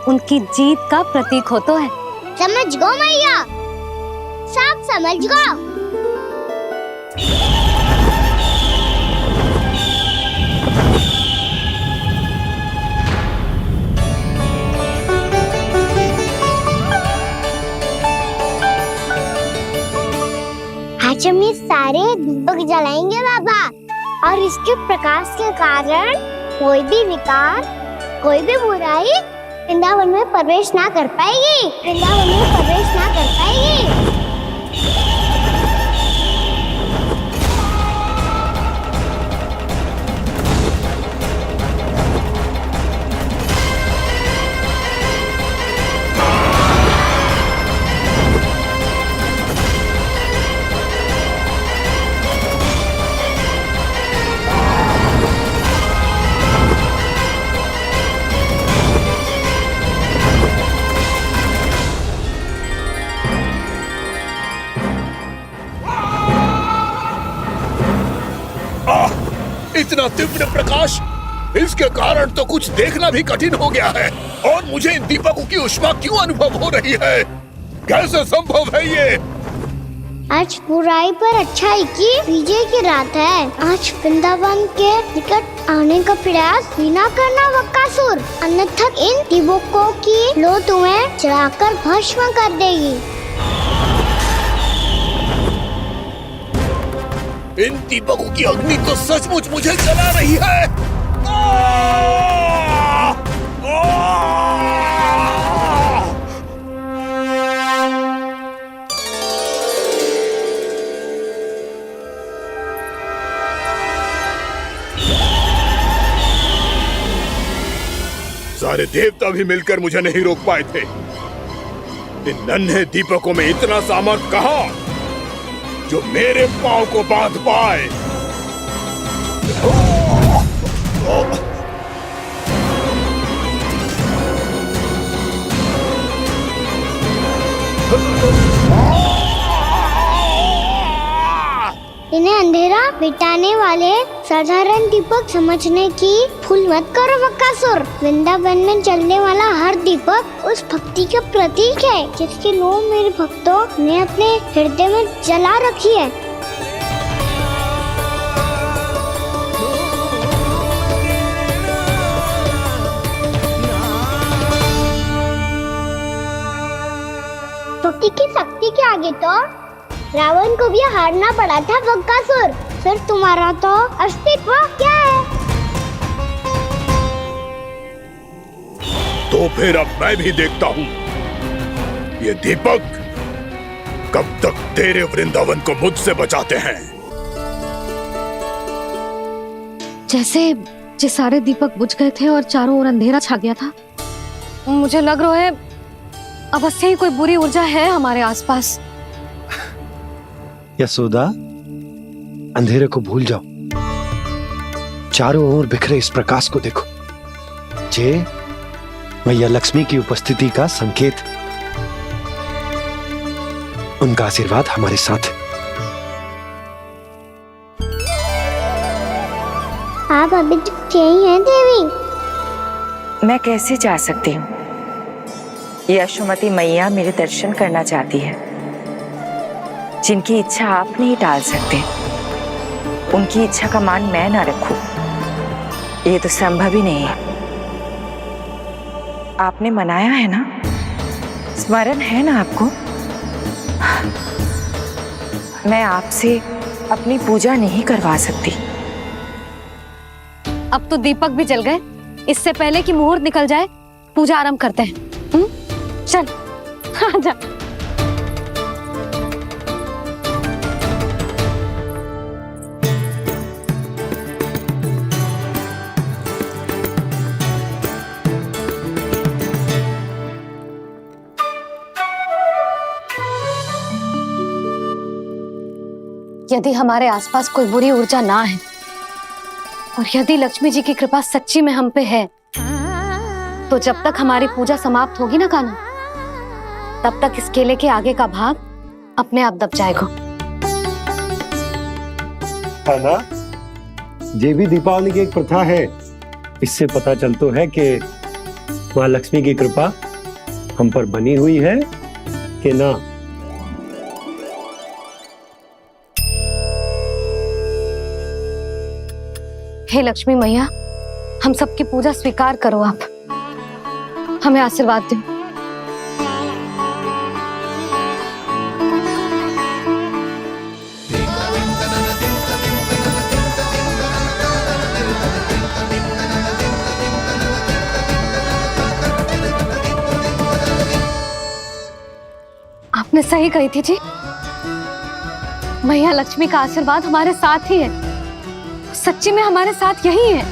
उनकी जीत का प्रतीक होता है। समझ गो मैया, सब समझ गो। आज हम ये सारे दीपक जलाएंगे बाबा, और इसके प्रकाश के कारण कोई भी विकार, कोई भी बुराई वृंदावन में प्रवेश ना कर पाएगी, वृंदावन में प्रवेश ना कर पाएगी। इतना तीव्र प्रकाश, इसके कारण तो कुछ देखना भी कठिन हो गया है। और मुझे इन दीपकों की उष्मा क्यों अनुभव हो रही है? कैसे संभव है ये? आज बुराई पर अच्छाई की विजय की रात है। आज वृंदावन के निकट आने का प्रयास भी ना करना बकासुर, अन्यथा इन दीपकों की लो तुम्हें जलाकर भस्म कर देगी। इन दीपकों की अग्नि तो सचमुच मुझे जला रही है। सारे देवता भी मिलकर मुझे नहीं रोक पाए थे। इन नन्हे दीपकों में इतना सामर्थ कहां जो मेरे पांव को बांध पाए। इन्हें अंधेरा मिटाने वाले साधारण दीपक समझने की भूल मत करो बकासुर। वृंदावन में जलने वाला हर दीपक उस भक्ति का प्रतीक है जिसकी लो मेरे भक्तों ने अपने हृदय में जला रखी है। भक्ति की शक्ति के आगे तो रावण को भी हारना पड़ा था बकासुर। फिर तुम्हारा तो अस्तित्व क्या है? तो फिर अब मैं भी देखता हूँ ये दीपक कब तक तेरे वृंदावन को मुझसे बचाते हैं। जैसे ये सारे दीपक बुझ गए थे और चारों ओर अंधेरा छा गया था, मुझे लग रहा है अवश्य ही कोई बुरी ऊर्जा है हमारे आसपास। यशोदा, अंधेरे को भूल जाओ, चारों ओर बिखरे इस प्रकाश को देखो। जे मैया लक्ष्मी की उपस्थिति का संकेत, उनका आशीर्वाद हमारे साथ है। आप अभी तक यही हैं देवी? मैं कैसे जा सकती हूँ? यशोमती मैया मेरे दर्शन करना चाहती है। जिनकी इच्छा आप नहीं टाल सकते, उनकी इच्छा का मान मैं ना रखूं, ये तो संभव ही नहीं है। आपने मनाया है ना, स्मरण है ना आपको? मैं आपसे अपनी पूजा नहीं करवा सकती। अब तो दीपक भी जल गए, इससे पहले कि मुहूर्त निकल जाए पूजा आरंभ करते हैं। चल आजा। यदि हमारे आसपास कोई बुरी ऊर्जा ना है और यदि लक्ष्मी जी की कृपा सच्ची में हम पे है, तो जब तक हमारी पूजा समाप्त होगी ना कान्हा, तब तक इस केले के आगे का भाग अपने आप दब जाएगा। है ना? ये भी दीपावली की एक प्रथा है। इससे पता चलता है कि माँ लक्ष्मी की कृपा हम पर बनी हुई है कि ना। हे लक्ष्मी मैया, हम सबकी पूजा स्वीकार करो, आप हमें आशीर्वाद दो। आपने सही कही थी जी, मैया लक्ष्मी का आशीर्वाद हमारे साथ ही है। सच्ची में हमारे साथ यही है।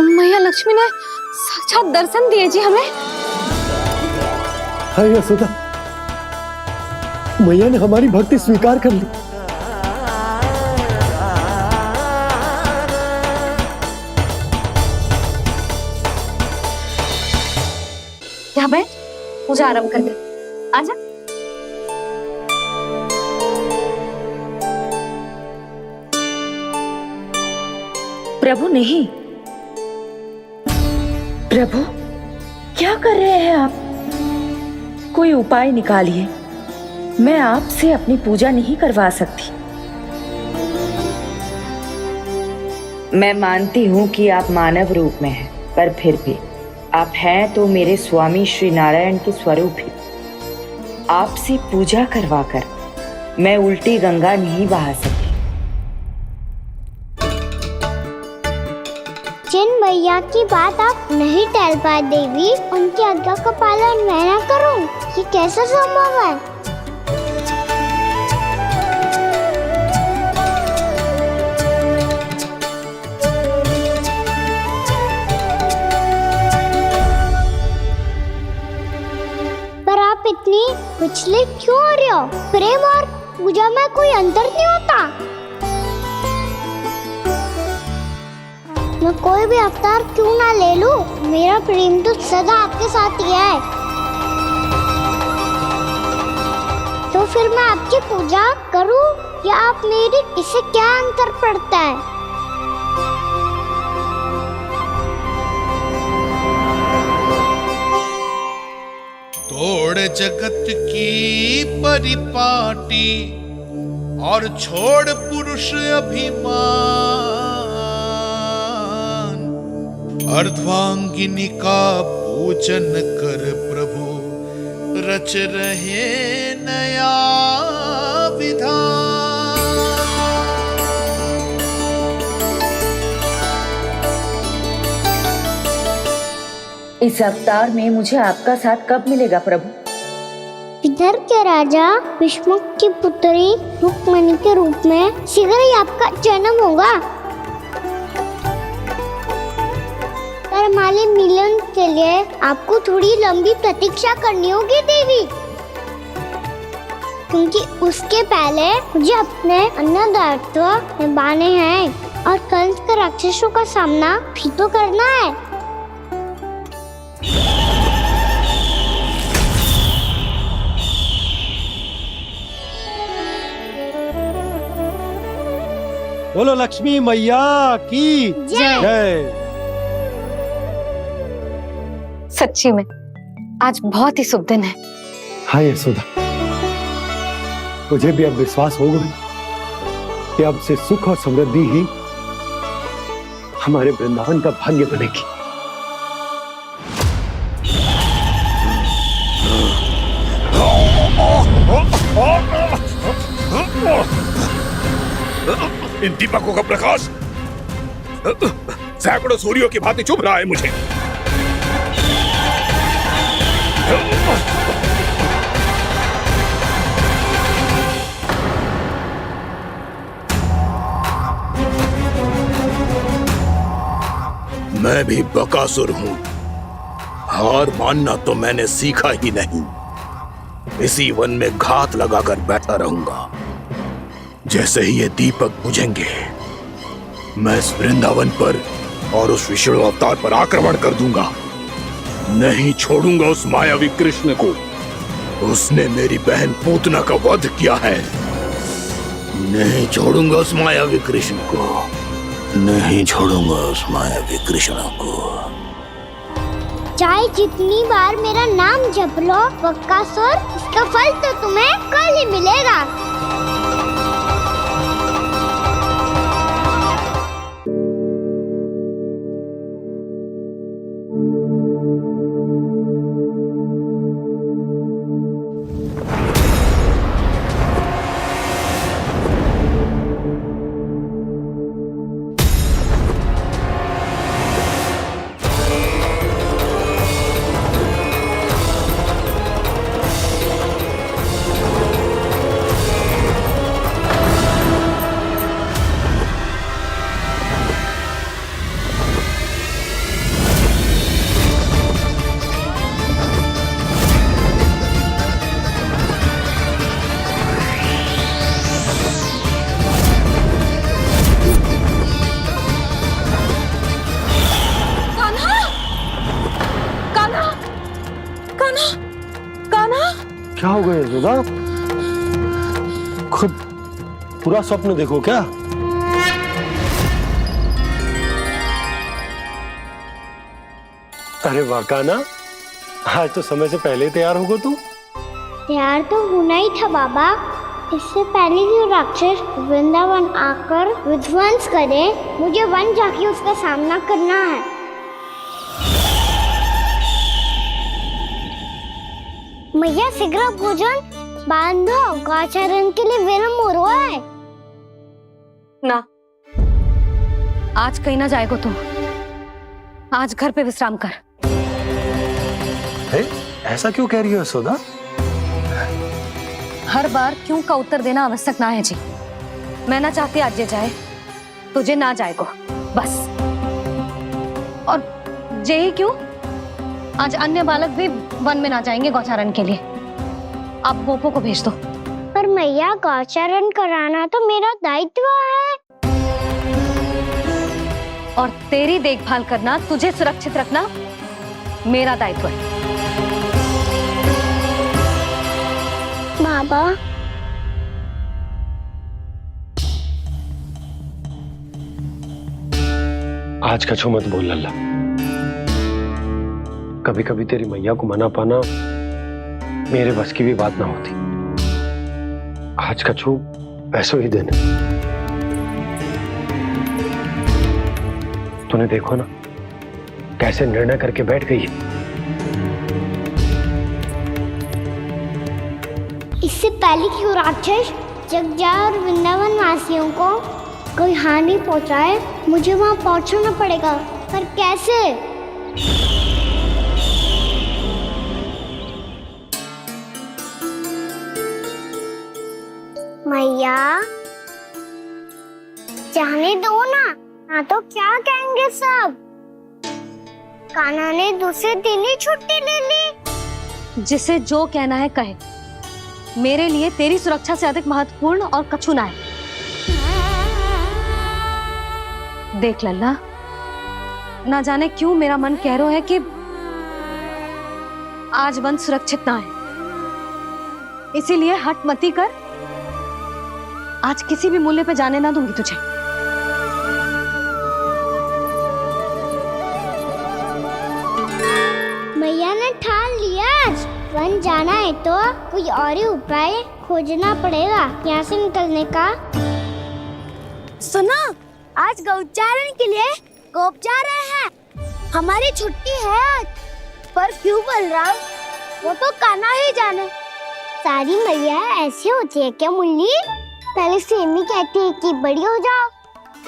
मैया लक्ष्मी ने साक्षात दर्शन दिए जी हमें। हाय यशोदा, मैया ने हमारी भक्ति स्वीकार कर ली। यहाँ बैठ, पूजा आरंभ कर दे। आजा। प्रभु नहीं, प्रभु क्या कर रहे हैं आप? कोई उपाय निकालिए। मैं आपसे अपनी पूजा नहीं करवा सकती। मैं मानती हूँ कि आप मानव रूप में हैं, पर फिर भी आप हैं तो मेरे स्वामी श्री नारायण के स्वरूप ही। आपसे पूजा करवाकर मैं उल्टी गंगा नहीं बहा सकी। जिन मैया की बात आप नहीं टाल पाए देवी, उनकी आज्ञा का पालन मैं ना करूं, ये कैसे संभव है? पर आप इतनी विचलित क्यों हो रहे हो? प्रेम और पूजा में कोई अंतर नहीं होता। मैं कोई भी अवतार क्यों ना ले लूं, मेरा प्रेम तो सदा आपके साथ ही है। तो फिर मैं आपकी पूजा करूं या आप मेरी? इससे क्या अंतर पड़ता है? तोड़ जगत की परिपाटी और छोड़ पुरुष अभिमान, अर्धांगिनी का पूजन कर प्रभु रच रहे नया विधान। इस अवतार में मुझे आपका साथ कब मिलेगा प्रभु? इधर के राजा भीष्मक की पुत्री रुक्मणी के रूप में शीघ्र ही आपका जन्म होगा। हमारे मिलन के लिए आपको थोड़ी लंबी प्रतीक्षा करनी होगी देवी, क्योंकि उसके पहले मुझे अपने अन्य दायित्व निभाने हैं और कंस के राक्षसों का सामना भी तो करना है। बोलो लक्ष्मी मैया की जय। सच्ची में आज बहुत ही शुभ दिन है। हाँ यशोदा, मुझे भी अब विश्वास हो गया कि अब से सुख और समृद्धि ही हमारे वृंदावन का भाग्य बनेगी। इन दीपकों का प्रकाश सैकड़ों सूर्यों की भांति चुभ रहा है मुझे। मैं भी बकासुर हूं, हार मानना तो मैंने सीखा ही नहीं। इसी वन में घात लगाकर बैठा रहूंगा। जैसे ही ये दीपक बुझेंगे, मैं इस वृंदावन पर और उस विष्णु अवतार पर आक्रमण कर दूंगा। नहीं छोड़ूंगा उस मायावी कृष्ण को। उसने मेरी बहन पूतना का वध किया है। नहीं छोड़ूंगा उस मायावी कृष्ण को। नहीं छोड़ूंगा उस मायावी कृष्ण को। चाहे जितनी बार मेरा नाम जप लो बक्कासुर, इसका फल तो तुम्हें कल ही मिलेगा। क्या हो गया यशोदा? खुद पूरा स्वप्न देखो क्या? अरे वाह कान्हा, आज तो समय से पहले ही तैयार होगा तू। तैयार तो होना ही था बाबा। इससे पहले कि राक्षस वृंदावन आकर विध्वंस करे, मुझे वन जाके उसका सामना करना है। मैया शीघ्र भोजन बांधो, गौचरण के लिए विलंब हो रहा है। ना, आज कहीं ना जाएगो तुम। आज घर पे विश्राम कर। ऐसा क्यों कह रही हो यशोदा? हर बार क्यों का उत्तर देना आवश्यक ना है जी। मैं ना चाहती आज ये जाए, तुझे ना जाएगो बस। और जे ही क्यों, आज अन्य बालक भी वन में ना जाएंगे गौचारण के लिए। आप गोपो को भेज दो। पर मैया गौचरण कराना तो मेरा दायित्व है। और तेरी देखभाल करना, तुझे सुरक्षित रखना मेरा दायित्व है। बाबा, आज कछु मत बोल लल्ला। कभी कभी तेरी मैया को मना पाना मेरे बस की भी बात ना होती। आज कछु पैसों ही देने। तूने देखो ना कैसे निर्णय करके बैठ गई है। इससे पहले कि वो राक्षस जगजा और वृंदावन वासियों को कोई हानि पहुंचाए, मुझे वहां पहुंचना पड़ेगा। पर कैसे? मैया, जाने दो ना, हाँ तो क्या कहेंगे सब। कान्हा ने दूसरे दिन ही छुट्टी ले ली। जिसे जो कहना है कहे। मेरे लिए तेरी सुरक्षा से अधिक महत्वपूर्ण और कछु ना है। देख लल्ला, ना जाने क्यों मेरा मन कह रहा है कि आज वन सुरक्षित ना है। इसीलिए हट मती कर। आज किसी भी मूल्य पे जाने ना दूंगी तुझे। मैया ने ठान लिया, आज वन जाना है तो कोई और ही उपाय खोजना पड़ेगा यहाँ से निकलने का। सुनो, आज गौचारण के लिए गोप जा रहे हैं। हमारी छुट्टी है आज। पर क्यों बलराम? वो तो कान्हा ही जाने। सारी मैया ऐसी होती है क्या मुन्नी? पहले सेमी कहती है कि बड़ी हो जाओ,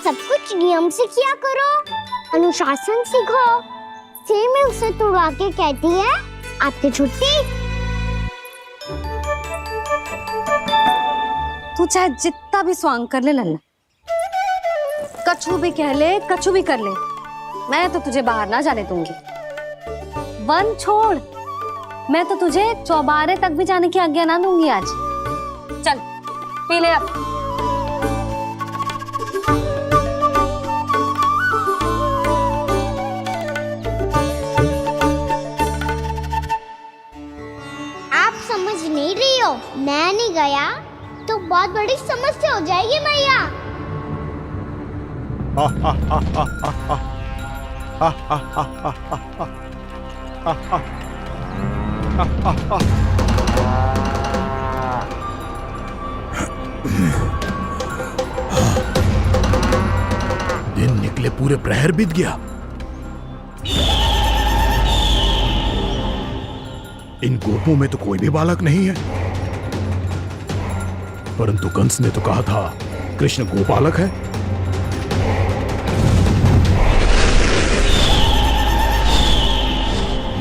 सब कुछ नियम से किया करो, अनुशासन सीखो। सेमी उसे तुड़वा के कहती है आपकी छुट्टी। तू चाहे जितना भी स्वांग कर ले लल्ला, कछु भी कह ले, कछु भी कर ले, मैं तो तुझे बाहर ना जाने दूंगी। वन छोड़, मैं तो तुझे चौबारे तक भी जाने की आज्ञा ना दूंगी आज। चल पी ले अब। बहुत बड़ी समस्या हो जाएगी मैया। दिन निकले पूरे प्रहर बीत गया। इन गोपों में तो कोई भी बालक नहीं है, परंतु कंस ने तो कहा था कृष्ण गोपालक है।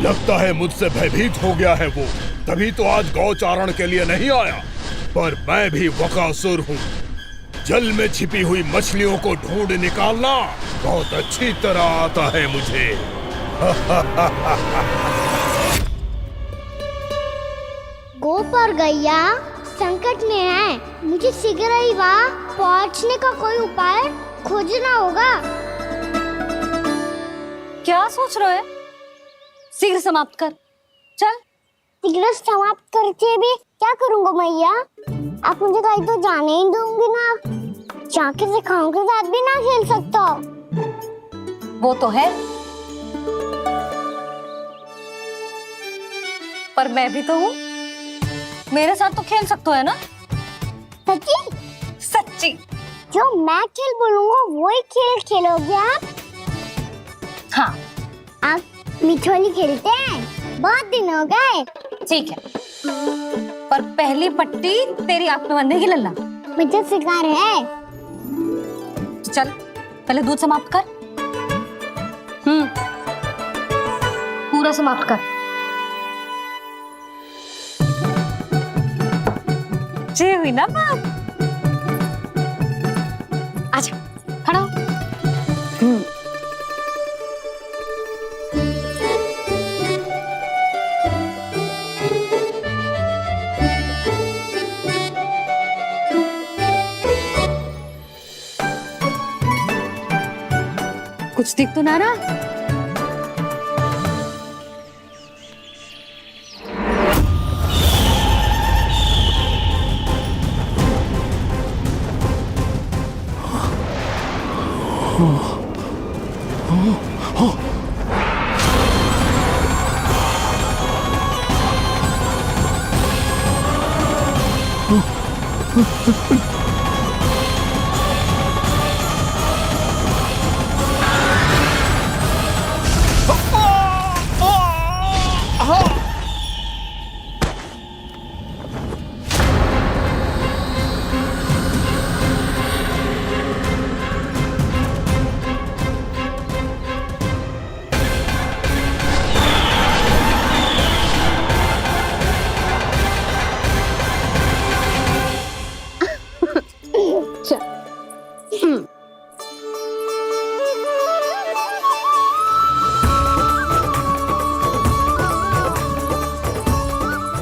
लगता है मुझसे भयभीत हो गया है वो, तभी तो आज गौचारण के लिए नहीं आया। पर मैं भी बकासुर हूँ, जल में छिपी हुई मछलियों को ढूंढ निकालना बहुत अच्छी तरह आता है मुझे। गोप और गैया संकट में है, मुझे शीघ्र ही वहाँ पहुँचने का कोई उपाय खोजना होगा। क्या सोच रहे है? शीघ्र समाप्त कर, चल। शीघ्र समाप्त करके भी क्या करूँगा मैया? आप मुझे कहीं तो जाने ही दूंगी ना, जाके सिखाओं के साथ भी ना खेल सकता। वो तो है, पर मैं भी तो हूँ, मेरे साथ तो खेल सकते हो है ना? सच्ची? सच्ची। जो मैं खेल बोलूँगा वही खेल खेलोगे आप? हाँ। आप मिठोली खेलते हैं? बहुत दिन हो गए। ठीक है, पर पहली पट्टी तेरी आंख में बांधने की लल्ला। मुझे शिकार है। चल, पहले दूध समाप्त कर। पूरा समाप्त कर। जे हुई ना बात। आजा, खड़ा हो। कुछ दिख तो ना रहा।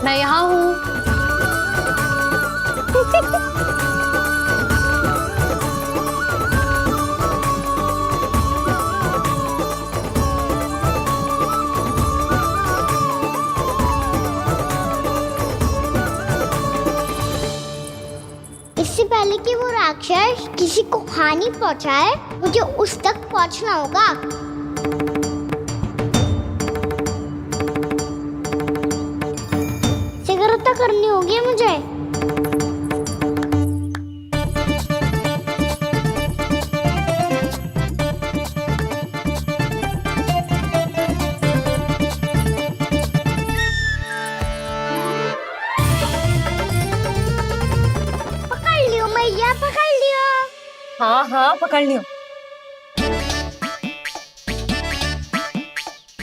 मैं यहाँ हूँ। इससे पहले कि वो राक्षस किसी को हानि पहुंचाए, मुझे उस तक पहुंचना होगा। शीघ्रता करनी होगी मुझे। पकड़ लियो मैया, पकड़ लियो। हाँ हाँ, पकड़ लियो।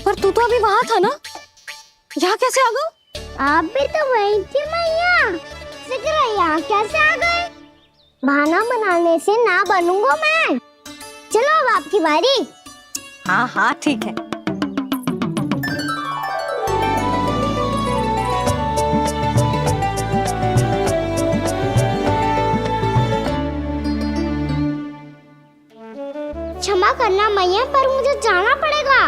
पर तू तो अभी वहां था ना, यहाँ कैसे आ गया? आप भी तो वही थी मैया, शीघ्र यहाँ कैसे आ गए? बहाना बनाने से ना बनूंगा मैं। चलो अब आपकी बारी। हाँ हाँ ठीक है। क्षमा करना मैया, पर मुझे जाना पड़ेगा।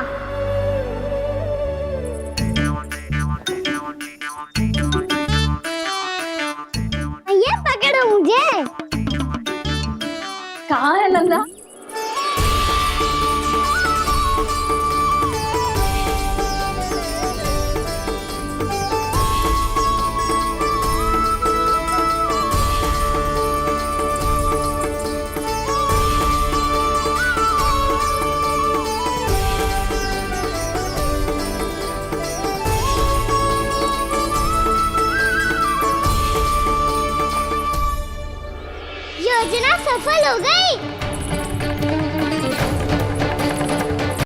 मैया पकड़ो मुझे। कहाँ है नंदा? योजना सफल हो गई।